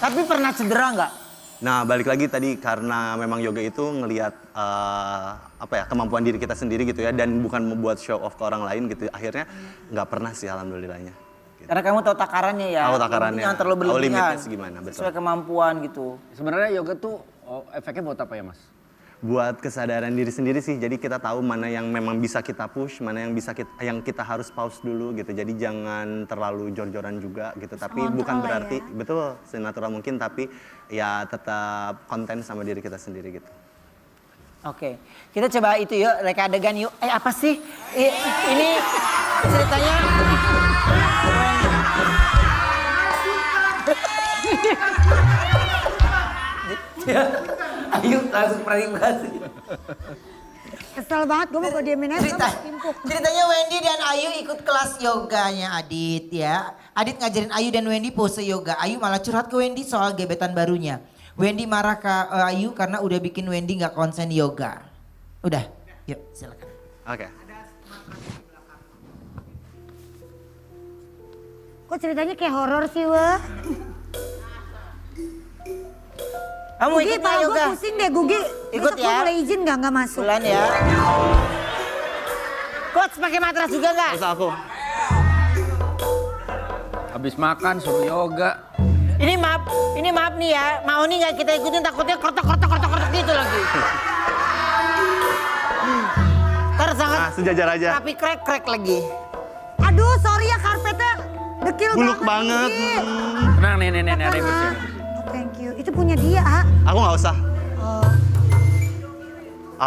[SPEAKER 1] Tapi pernah cedera nggak?
[SPEAKER 6] Nah balik lagi tadi karena memang yoga itu ngelihat kemampuan diri kita sendiri gitu ya, dan bukan membuat show off ke orang lain gitu. Akhirnya nggak pernah sih alhamdulillahnya. Gitu.
[SPEAKER 1] Karena kamu tahu takarannya ya.
[SPEAKER 6] Tahu takarannya.
[SPEAKER 1] Jangan terlalu
[SPEAKER 6] Tahu
[SPEAKER 1] berlebihan.
[SPEAKER 6] limitnya segimana, betul.
[SPEAKER 1] Sesuai kemampuan gitu.
[SPEAKER 4] Sebenarnya yoga tuh efeknya buat apa ya Mas?
[SPEAKER 6] Buat kesadaran diri sendiri sih. Jadi kita tahu mana yang memang bisa kita push, mana yang bisa kita harus pause dulu gitu. Jadi jangan terlalu jor-joran juga gitu. Tapi bukan berarti betul senatural mungkin, tapi ya tetap konten sama diri kita sendiri gitu.
[SPEAKER 1] Oke, kita coba itu yuk, reka adegan yuk. Apa sih? Ini ceritanya. Ayo langsung klarifikasi.
[SPEAKER 2] Kesel banget, gue mau diemin aja.
[SPEAKER 1] Ceritanya Wendy dan Ayu ikut kelas yoganya Adit ya. Adit ngajarin Ayu dan Wendy pose yoga. Ayu malah curhat ke Wendy soal gebetan barunya. Wendy marah ke Ayu karena udah bikin Wendy nggak konsen yoga. Udah, yuk silakan.
[SPEAKER 6] Oke.
[SPEAKER 2] Kok ceritanya kayak horor sih, weh?
[SPEAKER 1] Kamu
[SPEAKER 2] Gugi,
[SPEAKER 1] ikut nggak
[SPEAKER 2] pala gue
[SPEAKER 1] yoga?
[SPEAKER 2] pusing deh, Gugi.
[SPEAKER 1] Ikut
[SPEAKER 2] Besok
[SPEAKER 1] ya.
[SPEAKER 2] gue boleh izin nggak masuk?
[SPEAKER 1] Bulan ya. Coach pakai matras juga nggak?
[SPEAKER 6] Terus aku.
[SPEAKER 4] Habis makan suruh yoga.
[SPEAKER 1] Ini maaf nih ya. Mau nih nggak kita ikutin, takutnya kortok gitu lagi. Ntar sangat
[SPEAKER 6] Nah sejajar aja.
[SPEAKER 1] tapi krek lagi.
[SPEAKER 2] Aduh, sorry ya karpetnya dekil
[SPEAKER 6] Buluk banget.
[SPEAKER 2] Gugi.
[SPEAKER 4] Tenang nih ada yang bersih.
[SPEAKER 2] Oh, thank you. Itu punya dia, ah.
[SPEAKER 6] Aku nggak usah.
[SPEAKER 2] Oh,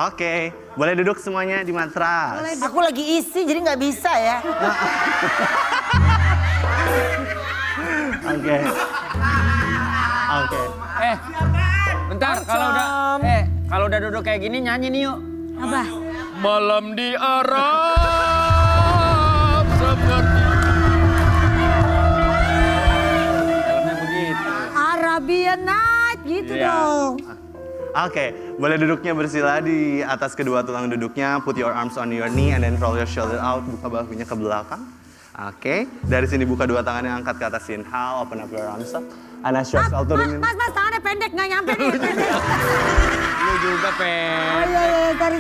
[SPEAKER 6] Oke, boleh duduk semuanya di matras.
[SPEAKER 2] boleh.
[SPEAKER 1] Aku lagi isi jadi nggak bisa ya.
[SPEAKER 6] Oke. Oke.
[SPEAKER 4] Bentar kalau udah duduk kayak gini nyanyi nih yuk.
[SPEAKER 2] Apa?
[SPEAKER 4] Malam di Arab seperti filmnya begitu.
[SPEAKER 2] Arabian Night gitu
[SPEAKER 4] Iya.
[SPEAKER 2] dong.
[SPEAKER 6] Oke, boleh duduknya bersila di atas kedua tulang duduknya. Put your arms on your knee and then roll your shoulder out. Buka bahunya ke belakang. Oke, dari sini buka dua tangannya, angkat ke atas, inhale, open up your arms up. Anas yourself turunin.
[SPEAKER 2] Mas, tangannya pendek, nggak nyampe nih. Pendek.
[SPEAKER 4] Lu juga
[SPEAKER 2] Oh,
[SPEAKER 4] Pen.
[SPEAKER 2] iya, sorry.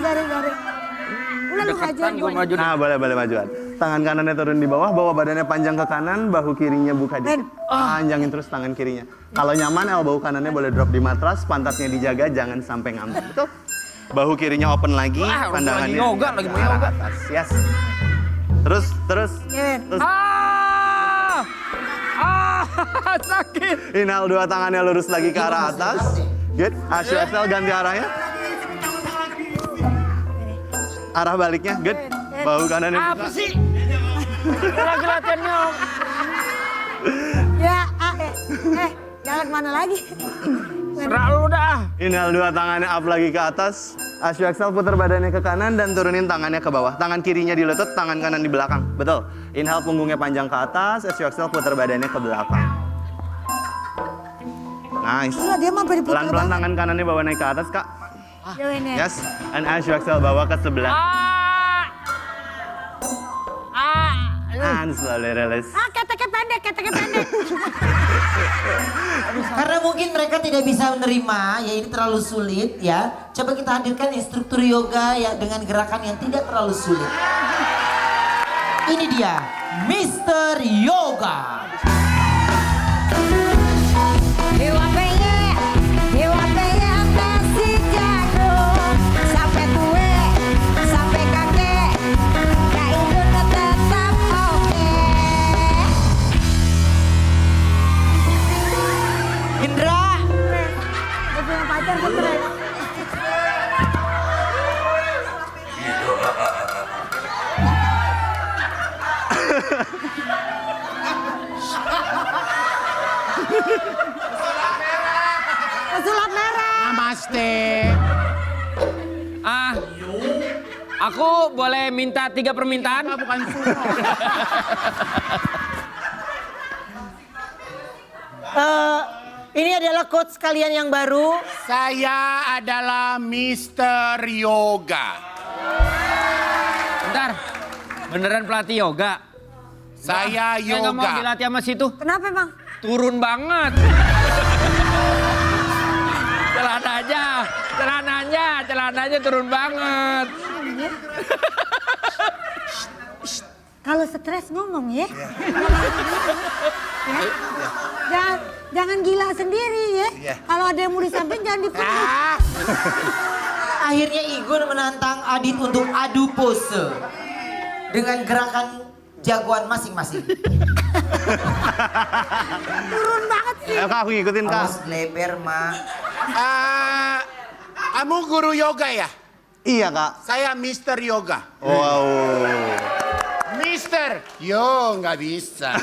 [SPEAKER 2] Udah lu
[SPEAKER 4] Deketan
[SPEAKER 2] majuan
[SPEAKER 4] gua
[SPEAKER 2] gimana?
[SPEAKER 4] maju.
[SPEAKER 6] Nah, boleh majuan. Tangan kanannya turun di bawah, bawa badannya panjang ke kanan, bahu kirinya buka dikit. Panjangin terus tangan kirinya. Kalau nyaman, elbow kanannya boleh drop di matras, pantatnya dijaga, jangan sampai ngamuk. Betul. Bahu kirinya open lagi,
[SPEAKER 4] Wah,
[SPEAKER 6] pandangannya
[SPEAKER 4] lagi yoga, lagi mau
[SPEAKER 6] ke arah
[SPEAKER 4] yoga.
[SPEAKER 6] atas. Yes. Terus.
[SPEAKER 2] Kevin.
[SPEAKER 4] Sakit.
[SPEAKER 6] Inhale, dua tangannya lurus lagi ke arah atas. Good. Asyik exhale, ganti arahnya. Arah baliknya, good. Bahu kanannya
[SPEAKER 4] Apa
[SPEAKER 6] buka.
[SPEAKER 4] sih? Lagi latihannya.
[SPEAKER 2] Ya, jalan kemana lagi?
[SPEAKER 4] Serah lu dah.
[SPEAKER 6] Inhale, dua tangannya up lagi ke atas. Asyik exhale, putar badannya ke kanan dan turunin tangannya ke bawah. Tangan kirinya di lutut, tangan kanan di belakang. Betul. Inhale, punggungnya panjang ke atas. Asyik exhale, putar badannya ke belakang. Nice.
[SPEAKER 2] Gila, dia mah diputer
[SPEAKER 6] Pelan-pelan
[SPEAKER 2] banget.
[SPEAKER 6] tangan kanannya bawa naik ke atas, Kak.
[SPEAKER 2] Join ya.
[SPEAKER 6] Yes. And as you exhale, bawa ke sebelah. And slowly release.
[SPEAKER 2] Keteknya pendek.
[SPEAKER 1] Karena mungkin mereka tidak bisa menerima, ya ini terlalu sulit ya. Coba kita hadirkan instruktur yoga ya dengan gerakan yang tidak terlalu sulit. Ini dia, Mr. Yoga.
[SPEAKER 2] Dewa penye sampai si jadul, sampai tue, sampai kakek,
[SPEAKER 4] Aku boleh minta 3 permintaan?
[SPEAKER 3] Bukan sumo.
[SPEAKER 1] Ini adalah coach kalian yang baru.
[SPEAKER 3] Saya adalah Mr. Yoga.
[SPEAKER 4] Bentar, beneran pelatih yoga?
[SPEAKER 3] Saya
[SPEAKER 4] Saya nggak mau
[SPEAKER 3] yoga.
[SPEAKER 4] dilatih sama situ.
[SPEAKER 2] Kenapa emang?
[SPEAKER 4] Turun banget. celananya turun banget.
[SPEAKER 2] Kalau stres ngomong ya. Ya. Jangan gila sendiri ya. Kalau ada yang mau disampaikan jangan dipeluk.
[SPEAKER 1] Akhirnya Igun menantang Adit untuk adu pose. Dengan gerakan jagoan masing-masing.
[SPEAKER 2] Turun banget sih.
[SPEAKER 6] Ayo Kak, aku ngikutin Kak.
[SPEAKER 1] Awas lebar, Mak.
[SPEAKER 3] Kamu guru yoga ya?
[SPEAKER 6] Iya Kak.
[SPEAKER 3] Saya Mr. Yoga.
[SPEAKER 6] Wow.
[SPEAKER 3] Mister, yo nggak bisa.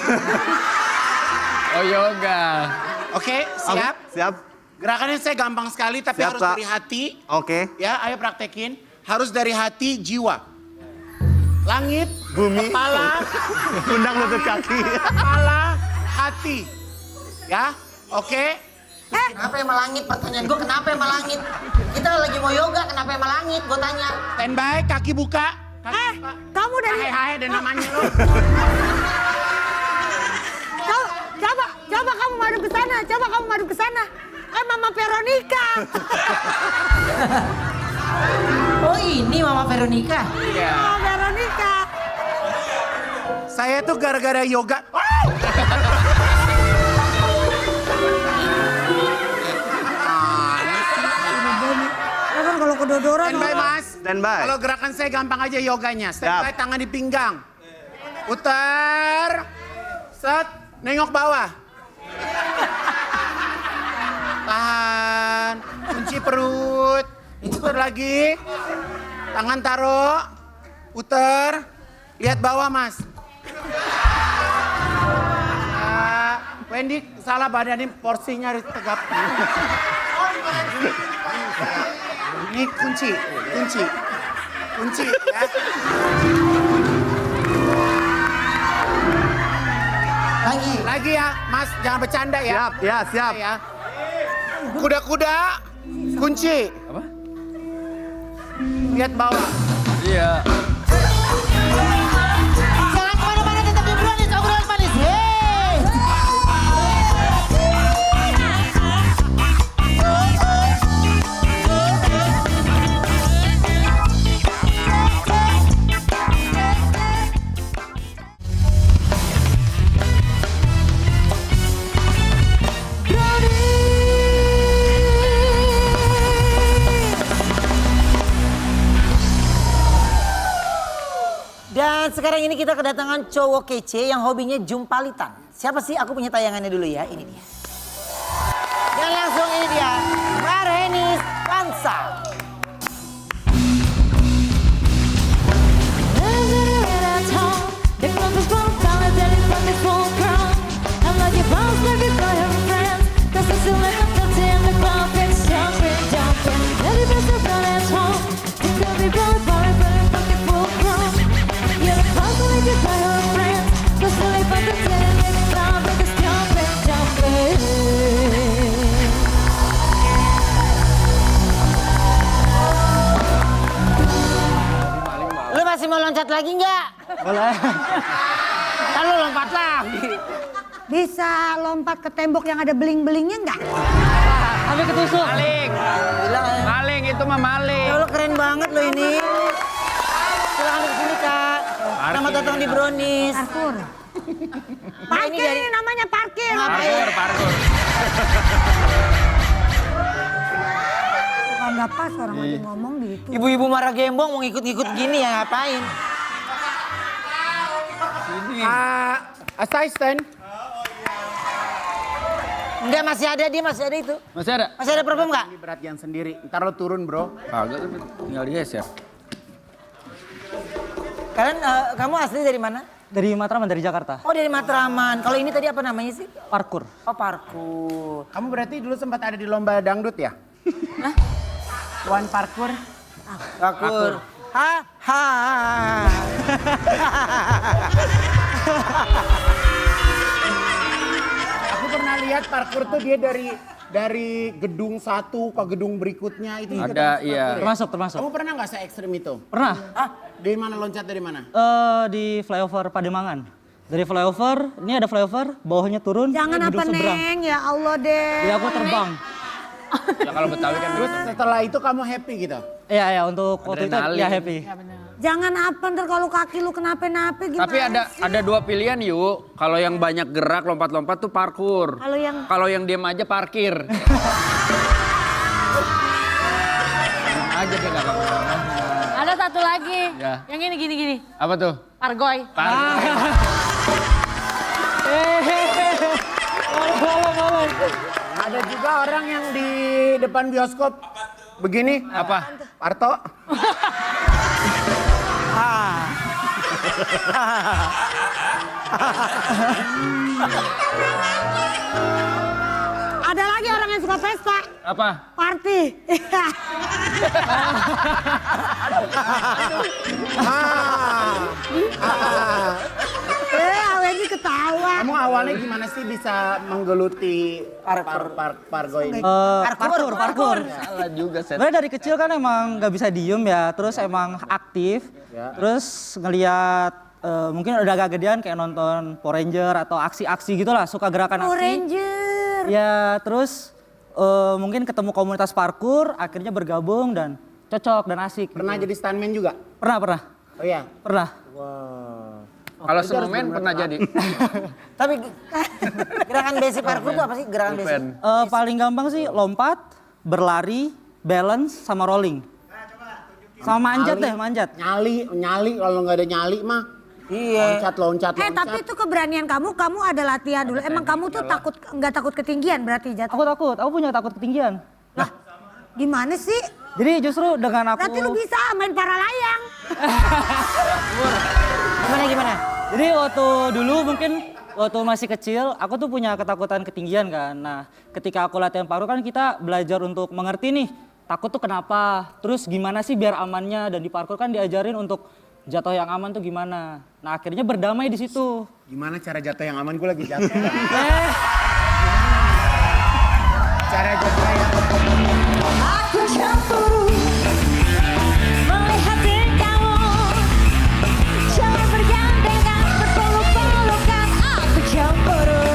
[SPEAKER 4] Oh yoga.
[SPEAKER 3] Oke, siap?
[SPEAKER 6] Siap.
[SPEAKER 3] Gerakannya saya gampang sekali tapi
[SPEAKER 6] Siap,
[SPEAKER 3] harus
[SPEAKER 6] Kak.
[SPEAKER 3] dari hati.
[SPEAKER 6] Oke.
[SPEAKER 3] Ya, ayo praktekin. Harus dari hati, jiwa. Langit,
[SPEAKER 6] Bumi.
[SPEAKER 3] kepala,
[SPEAKER 6] Undang lutut kaki.
[SPEAKER 3] kepala, hati. Ya, oke.
[SPEAKER 1] Kenapa emang langit? Pertanyaan gue kenapa emang langit? Kita lagi mau yoga, kenapa emang langit? Gue tanya.
[SPEAKER 3] Standby, kaki buka. Kaki buka.
[SPEAKER 2] Kamu dari
[SPEAKER 3] Hai dan namanya lo.
[SPEAKER 2] Coba kamu madu ke sana. Coba kamu madu ke sana. Mama Veronica.
[SPEAKER 1] Oh ini Mama Veronica.
[SPEAKER 2] Mama Veronica.
[SPEAKER 3] Saya tuh gara-gara yoga.
[SPEAKER 2] Kan kalau kedodoran.
[SPEAKER 3] Standby mas.
[SPEAKER 6] Standby.
[SPEAKER 3] Kalau gerakan saya gampang aja yoganya. Standby,
[SPEAKER 6] Siap.
[SPEAKER 3] tangan di pinggang. Putar. Set. Nengok bawah. Tahan. Kunci perut. Putar lagi. Tangan taruh. Putar. Lihat bawah mas. Wendy salah badan ini porsinya harus tegap. Ini kunci ya. Lagi ya, Mas jangan bercanda ya.
[SPEAKER 6] Siap, ya siap.
[SPEAKER 3] Ya. Kuda-kuda, kunci.
[SPEAKER 4] Apa?
[SPEAKER 3] Lihat bawah.
[SPEAKER 4] Iya.
[SPEAKER 1] Jangan kemana-mana, tetap di Brownies, obrolan manis. Hey! Dan sekarang ini kita kedatangan cowok kece yang hobinya jumpalitan. Siapa sih? Aku punya tayangannya dulu ya. Ini dia. Dan langsung ini dia. Marhenis Kansa. Lu masih mau loncat lagi nggak?
[SPEAKER 6] Boleh.
[SPEAKER 1] Ntar lu lompat lagi.
[SPEAKER 2] Bisa lompat ke tembok yang ada beling-belingnya nggak?
[SPEAKER 1] Sampai ketusuk.
[SPEAKER 4] Maling.
[SPEAKER 1] Bilang ya.
[SPEAKER 4] Maling itu mah maling.
[SPEAKER 1] Ya Allah keren banget lo ini. Silakan ke sini Kak. Selamat datang di Brownies.
[SPEAKER 2] Parkur.
[SPEAKER 1] Nah,
[SPEAKER 2] Parkir ini namanya parkir.
[SPEAKER 4] Parkur.
[SPEAKER 2] Kalau nggak pas orang lagi ngomong gitu.
[SPEAKER 1] Ibu-ibu marah gembong mau ngikut-ngikut gini ya ngapain?
[SPEAKER 3] Assistant.
[SPEAKER 1] Enggak masih ada dia masih ada itu.
[SPEAKER 4] Masih ada?
[SPEAKER 1] Masih ada problem nggak?
[SPEAKER 3] Ini berat yang sendiri. Ntar lo turun bro.
[SPEAKER 4] Kagak, tinggal digeser.
[SPEAKER 1] Kalian kamu asli dari mana?
[SPEAKER 7] Dari Matraman, dari Jakarta.
[SPEAKER 1] Oh dari Matraman. Kalau ini tadi apa namanya sih?
[SPEAKER 7] Parkur.
[SPEAKER 1] Oh parkur.
[SPEAKER 3] Kamu berarti dulu sempat ada di lomba dangdut ya? Hah? One parkour.
[SPEAKER 1] Parkur. Ha ha.
[SPEAKER 3] Aku pernah lihat parkour tuh dia dari gedung satu ke gedung berikutnya itu juga
[SPEAKER 4] Ada,
[SPEAKER 3] termasuk
[SPEAKER 4] iya.
[SPEAKER 3] parkour ya?
[SPEAKER 7] Termasuk.
[SPEAKER 3] Kamu pernah nggak se-ekstrim itu?
[SPEAKER 7] Pernah.
[SPEAKER 3] Dari mana loncat dari mana?
[SPEAKER 7] Di flyover Pademangan. Dari flyover, ini ada flyover, bawahnya turun.
[SPEAKER 2] Jangan
[SPEAKER 7] ke
[SPEAKER 2] apa
[SPEAKER 7] gedung seberang.
[SPEAKER 2] Neng, ya Allah deh.
[SPEAKER 7] Jadi aku terbang.
[SPEAKER 4] Ya kalau Betawi kan
[SPEAKER 3] Terus
[SPEAKER 4] begitu.
[SPEAKER 3] setelah itu kamu happy gitu?
[SPEAKER 7] Iya, untuk waktu itu
[SPEAKER 4] Adrenalin.
[SPEAKER 7] ya happy.
[SPEAKER 2] Jangan apa ntar kalau kaki lu kenapa-napa gimana
[SPEAKER 4] Tapi ada dua pilihan yuk. Kalau yang banyak gerak lompat-lompat tuh parkur.
[SPEAKER 2] Kalau yang
[SPEAKER 4] diem aja parkir. Diem aja dia gak kemana.
[SPEAKER 5] Ada satu lagi.
[SPEAKER 4] Ya.
[SPEAKER 5] Yang ini gini-gini.
[SPEAKER 4] Apa tuh?
[SPEAKER 5] Pargoy.
[SPEAKER 3] Ada juga orang yang di depan bioskop begini.
[SPEAKER 4] Apa?
[SPEAKER 3] Parto.
[SPEAKER 2] ada lagi orang yang suka pesta,
[SPEAKER 4] Apa?
[SPEAKER 2] party. Awennya ketawa.
[SPEAKER 3] Kamu awalnya gimana sih bisa menggeluti parkour ini?
[SPEAKER 7] Parkour.
[SPEAKER 4] Salah juga set.
[SPEAKER 7] Sebenarnya dari kecil kan emang nggak bisa diem ya, terus emang aktif, terus ngeliat mungkin udah agak gedean kayak nonton Power Ranger atau aksi-aksi gitulah, suka gerakan
[SPEAKER 2] Power
[SPEAKER 7] aksi.
[SPEAKER 2] Ranger.
[SPEAKER 7] Ya terus mungkin ketemu komunitas parkour, akhirnya bergabung dan cocok dan asik.
[SPEAKER 3] Pernah jadi stuntman juga?
[SPEAKER 7] Pernah.
[SPEAKER 3] Oh iya.
[SPEAKER 7] Pernah.
[SPEAKER 4] Kalau snowman pernah jadi.
[SPEAKER 1] Tapi gerakan basic parkour itu apa sih? Gerakan basic.
[SPEAKER 7] Paling gampang sih lompat, berlari, balance, sama rolling. Sama manjat deh, manjat.
[SPEAKER 3] Nyali kalau nggak ada nyali mah.
[SPEAKER 1] Iya.
[SPEAKER 3] Loncat.
[SPEAKER 2] Tapi itu keberanian kamu ada latihan dulu. Emang kamu tuh nggak takut ketinggian berarti jatuh?
[SPEAKER 7] Aku punya takut ketinggian.
[SPEAKER 2] Gimana sih?
[SPEAKER 7] Jadi justru dengan aku...
[SPEAKER 2] Berarti lu bisa main para layang.
[SPEAKER 1] Gimana?
[SPEAKER 7] Jadi waktu masih kecil, aku tuh punya ketakutan ketinggian kan. Nah, ketika aku latihan parkour kan kita belajar untuk mengerti nih, takut tuh kenapa, terus gimana sih biar amannya, dan di parkour kan diajarin untuk jatuh yang aman tuh gimana. Nah, akhirnya berdamai di situ.
[SPEAKER 3] Gimana cara jatuh yang aman? Gue lagi jatuh. Cara jatuh yang
[SPEAKER 8] Aku cemburu melihat kamu, jangan bergandengan berpeluk-pelukan. Aku cemburu.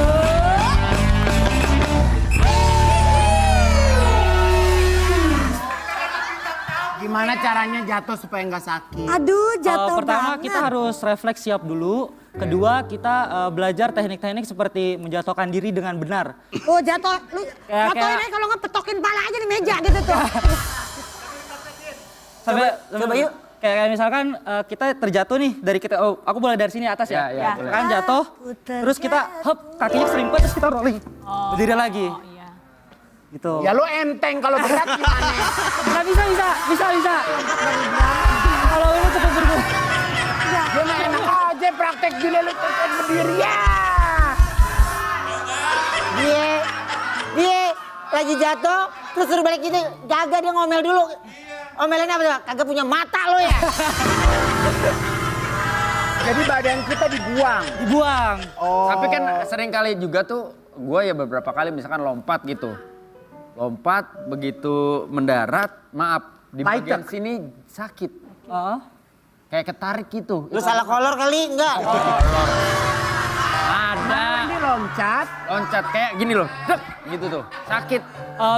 [SPEAKER 3] Gimana caranya jatuh supaya nggak sakit?
[SPEAKER 2] Aduh, jatuh
[SPEAKER 7] Pertama
[SPEAKER 2] banget.
[SPEAKER 7] kita harus refleks siap dulu. Kedua kita belajar teknik-teknik seperti menjatuhkan diri dengan benar.
[SPEAKER 2] Oh, jatuh. Lu
[SPEAKER 7] Kayak-
[SPEAKER 2] jatuhin aja kalau nggak petokin pala aja di meja gitu tuh.
[SPEAKER 1] Coba yuk.
[SPEAKER 7] Kayak misalkan kita terjatuh nih dari kita, aku boleh dari sini atas ya.
[SPEAKER 4] Ya,
[SPEAKER 7] Kan jatuh, terus kita kakinya selimpet terus kita rolling. Berdiri lagi.
[SPEAKER 5] Iya.
[SPEAKER 7] Gitu.
[SPEAKER 3] Ya lu enteng kalau berat gimana?
[SPEAKER 7] Nah, bisa. Kalau ini cukup berdiri.
[SPEAKER 3] Dia mah enak aja praktek gila lu tetap berdiri ya.
[SPEAKER 1] Dia lagi jatuh, terus suruh balik gitu, kagak dia ngomel dulu. Omelannya apa coba? Kagak punya mata lo ya?
[SPEAKER 3] Jadi badan kita dibuang.
[SPEAKER 7] Dibuang.
[SPEAKER 3] Oh.
[SPEAKER 4] Tapi kan sering kali juga tuh, gue ya beberapa kali misalkan lompat gitu. Lompat begitu mendarat, maaf di bagian
[SPEAKER 3] Licek.
[SPEAKER 4] sini sakit. Kayak ketarik gitu.
[SPEAKER 1] Lu salah kolor kali? Enggak.
[SPEAKER 4] Ada.
[SPEAKER 3] Ini loncat.
[SPEAKER 4] Loncat kayak gini loh. Dek, gitu tuh. Sakit.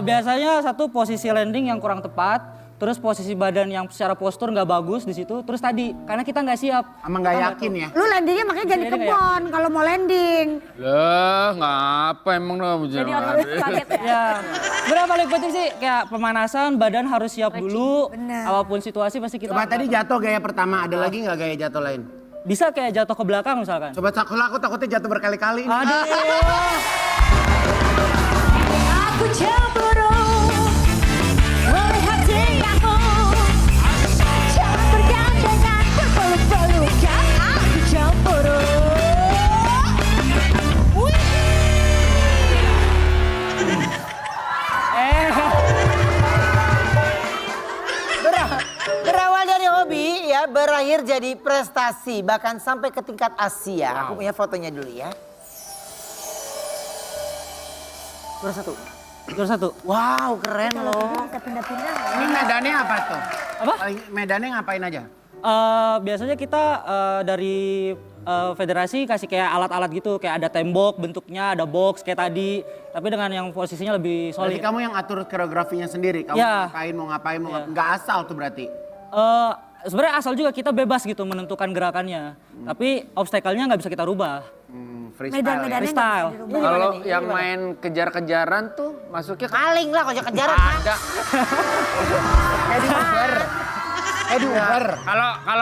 [SPEAKER 7] Biasanya satu posisi landing yang kurang tepat. Terus posisi badan yang secara postur nggak bagus di situ. Terus tadi karena kita nggak siap.
[SPEAKER 3] Emang nggak yakin ya?
[SPEAKER 2] Lu landingnya makanya jangan di
[SPEAKER 7] Landing
[SPEAKER 2] kebon kalau mau landing.
[SPEAKER 4] Lah, ngapa emang lo
[SPEAKER 5] Jadi otomatis kaget ya.
[SPEAKER 7] Ya, sebenarnya paling penting sih kayak pemanasan, badan harus siap dulu.
[SPEAKER 2] Bener.
[SPEAKER 7] Apapun situasi pasti kita.
[SPEAKER 3] Coba tadi jatuh gaya pertama, ada lagi nggak gaya jatuh lain?
[SPEAKER 7] Bisa kayak jatuh ke belakang misalkan.
[SPEAKER 3] Coba kalau aku takutnya jatuh berkali-kali nih.
[SPEAKER 7] Aduh.
[SPEAKER 8] Aku cemburu melihat kamu, jangan bergandengan berpeluk-pelukan. Aku cemburu.
[SPEAKER 1] Berawal dari hobi, berakhir jadi prestasi bahkan sampai ke tingkat Asia. Aku punya fotonya dulu ya.
[SPEAKER 7] Juara satu.
[SPEAKER 1] Wow, keren loh.
[SPEAKER 2] Bisa pindah-pindah.
[SPEAKER 3] Ini medannya apa tuh?
[SPEAKER 7] Apa?
[SPEAKER 3] Medannya ngapain aja?
[SPEAKER 7] Biasanya kita dari federasi kasih kayak alat-alat gitu, kayak ada tembok bentuknya, ada box kayak tadi, tapi dengan yang posisinya lebih
[SPEAKER 3] Berarti
[SPEAKER 7] solid.
[SPEAKER 3] kamu yang atur koreografinya sendiri? Kamu
[SPEAKER 7] Ya.
[SPEAKER 3] mau ngapain, nggak asal tuh berarti?
[SPEAKER 7] Sebenarnya asal juga kita bebas gitu menentukan gerakannya, tapi obstacle-nya nggak bisa kita rubah.
[SPEAKER 3] Freestyle ya?
[SPEAKER 2] Medan-medannya nggak bisa
[SPEAKER 7] Freestyle.
[SPEAKER 2] dirubah.
[SPEAKER 4] Kalau yang main kejar-kejaran tuh masuknya
[SPEAKER 1] Maling lah kalau kejaran.
[SPEAKER 4] ada.
[SPEAKER 3] Kayak di Uber. Kayak di Uber.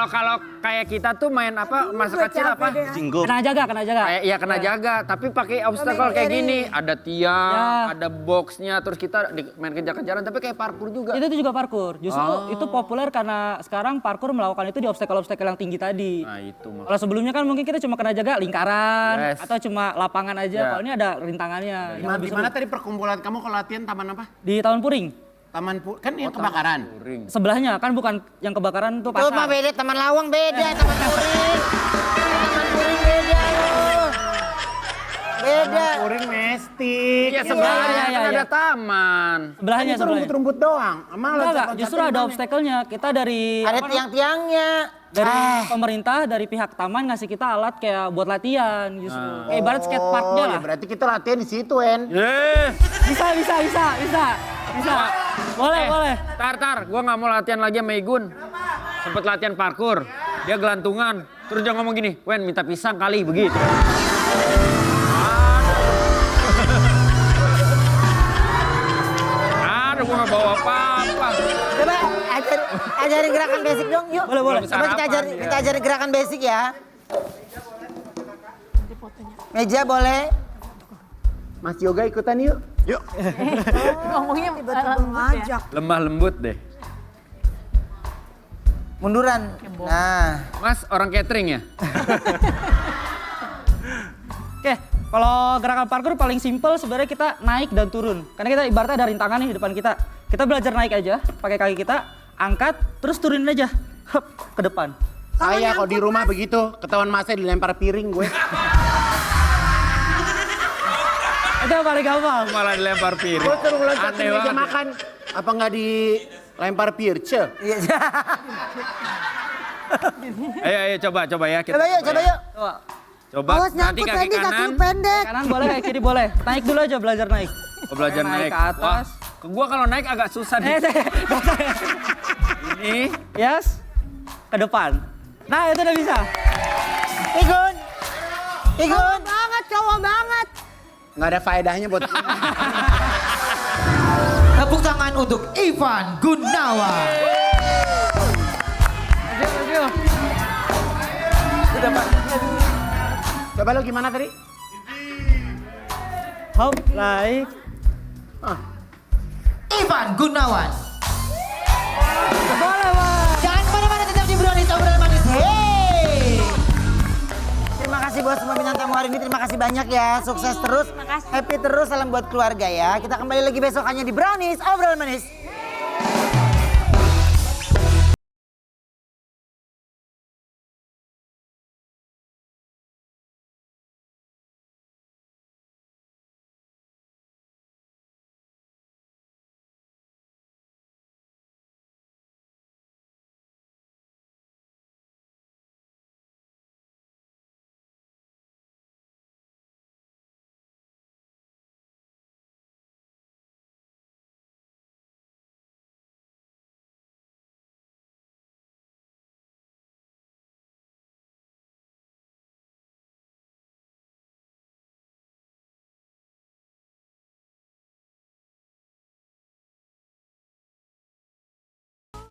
[SPEAKER 4] Kalau kayak kita tuh main apa masa kecil apa?
[SPEAKER 6] Jinggo.
[SPEAKER 7] Kena jaga.
[SPEAKER 4] Kayak iya kena jaga, tapi pakai obstacle kayak gini. Ada tiang,
[SPEAKER 7] Ya.
[SPEAKER 4] ada boxnya, terus kita main kejar-kejaran, tapi kayak parkour juga.
[SPEAKER 7] Itu juga parkour. Justru itu populer karena sekarang parkour melakukan itu di obstacle-obstacle yang tinggi tadi.
[SPEAKER 4] Nah itu mah.
[SPEAKER 7] Kalau sebelumnya kan mungkin kita cuma kena jaga lingkaran
[SPEAKER 4] Yes.
[SPEAKER 7] atau cuma lapangan aja.
[SPEAKER 4] Ya.
[SPEAKER 7] Kalau ini ada rintangannya. yang lebih
[SPEAKER 3] Di mana
[SPEAKER 7] seru.
[SPEAKER 3] tadi perkumpulan kamu kalau latihan taman apa?
[SPEAKER 7] Di Taman Puring.
[SPEAKER 3] Kan yang kebakaran.
[SPEAKER 7] Sebelahnya kan bukan yang kebakaran tuh
[SPEAKER 1] Itu mah
[SPEAKER 7] pasar.
[SPEAKER 1] beda, Taman Lawang beda, Taman Puring. Taman Puring beda loh. Beda.
[SPEAKER 3] Puring mestik.
[SPEAKER 4] Iya sebelahnya
[SPEAKER 7] iya,
[SPEAKER 4] kan
[SPEAKER 7] iya.
[SPEAKER 4] ada taman.
[SPEAKER 7] Sebelahnya,
[SPEAKER 3] Itu
[SPEAKER 7] sebelahnya.
[SPEAKER 3] rumput-rumput doang. Emang
[SPEAKER 7] Enggak, justru ada obstacle-nya. Kita dari
[SPEAKER 1] Ada
[SPEAKER 7] apa namanya?
[SPEAKER 1] tiang-tiangnya.
[SPEAKER 7] Dari pemerintah, dari pihak taman ngasih kita alat kayak buat latihan justru. Kayak ibarat skateparknya
[SPEAKER 3] Oh,
[SPEAKER 7] lah.
[SPEAKER 3] ya berarti kita latihan di situ, En.
[SPEAKER 7] Bisa. Boleh.
[SPEAKER 4] Tar, gua nggak mau latihan lagi sama Igun. Sempet latihan parkour, dia gelantungan. Terus dia ngomong gini, Wen minta pisang kali, begitu. Aduh, gua nggak bawa apa-apa.
[SPEAKER 1] Coba ajarin gerakan basic dong, yuk.
[SPEAKER 7] Boleh.
[SPEAKER 4] Belum
[SPEAKER 1] Coba kita
[SPEAKER 4] sarapan dia.
[SPEAKER 1] ajarin gerakan basic ya. Meja boleh.
[SPEAKER 3] Mas Yoga ikutan yuk.
[SPEAKER 5] Ngomongnya
[SPEAKER 2] Tiba-tiba ngajak.
[SPEAKER 4] Lemah lembut deh.
[SPEAKER 1] Munduran. Nah,
[SPEAKER 4] Mas, orang catering ya?
[SPEAKER 7] Oke, kalau gerakan parkour paling simpel sebenarnya kita naik dan turun. Karena kita ibaratnya ada rintangan nih di depan kita. Kita belajar naik aja, pakai kaki kita, angkat, terus turunin aja. Hup, ke depan.
[SPEAKER 3] Saya kalau di rumah begitu, ketahuan masnya dilempar piring gue.
[SPEAKER 7] Itu yang paling gampang.
[SPEAKER 4] Malah dilempar piring.
[SPEAKER 3] Gue suruh loncat
[SPEAKER 4] Aneh
[SPEAKER 3] meja
[SPEAKER 4] banget.
[SPEAKER 3] makan. Apa nggak dilempar pirce?
[SPEAKER 1] iya.
[SPEAKER 4] Ayo coba ya.
[SPEAKER 1] Coba yuk.
[SPEAKER 7] Coba.
[SPEAKER 4] Coba
[SPEAKER 2] Awas
[SPEAKER 4] nanti
[SPEAKER 2] nyangkut
[SPEAKER 4] kaki
[SPEAKER 2] Wendy, kaki
[SPEAKER 4] kanan.
[SPEAKER 2] lu pendek.
[SPEAKER 7] Kanan boleh, kaki kiri boleh. Naik dulu aja, belajar naik.
[SPEAKER 4] Oh, belajar
[SPEAKER 7] Naik
[SPEAKER 4] naik
[SPEAKER 7] ke atas.
[SPEAKER 4] Wah, ke gua kalau naik agak susah nih. Ini
[SPEAKER 7] Yes, ke depan. Nah, itu udah bisa.
[SPEAKER 1] Igun.
[SPEAKER 2] Cowok banget.
[SPEAKER 3] Nggak ada faedahnya buat
[SPEAKER 1] Tepuk tangan untuk Ivan Gunawan.
[SPEAKER 3] Coba lo gimana tadi?
[SPEAKER 7] Hop, naik.
[SPEAKER 1] Ivan Gunawan.
[SPEAKER 7] Boleh, Bang.
[SPEAKER 1] Jangan kemana-mana, tetap di Brownies Obrolan Manis. Hey! Terima kasih buat semua bintang tamu hari ini. Terima kasih banyak ya. Sukses terus.
[SPEAKER 5] Terima kasih.
[SPEAKER 1] Happy terus. Salam buat keluarga ya. Kita kembali lagi besok hanya di Brownies Obrolan Manis.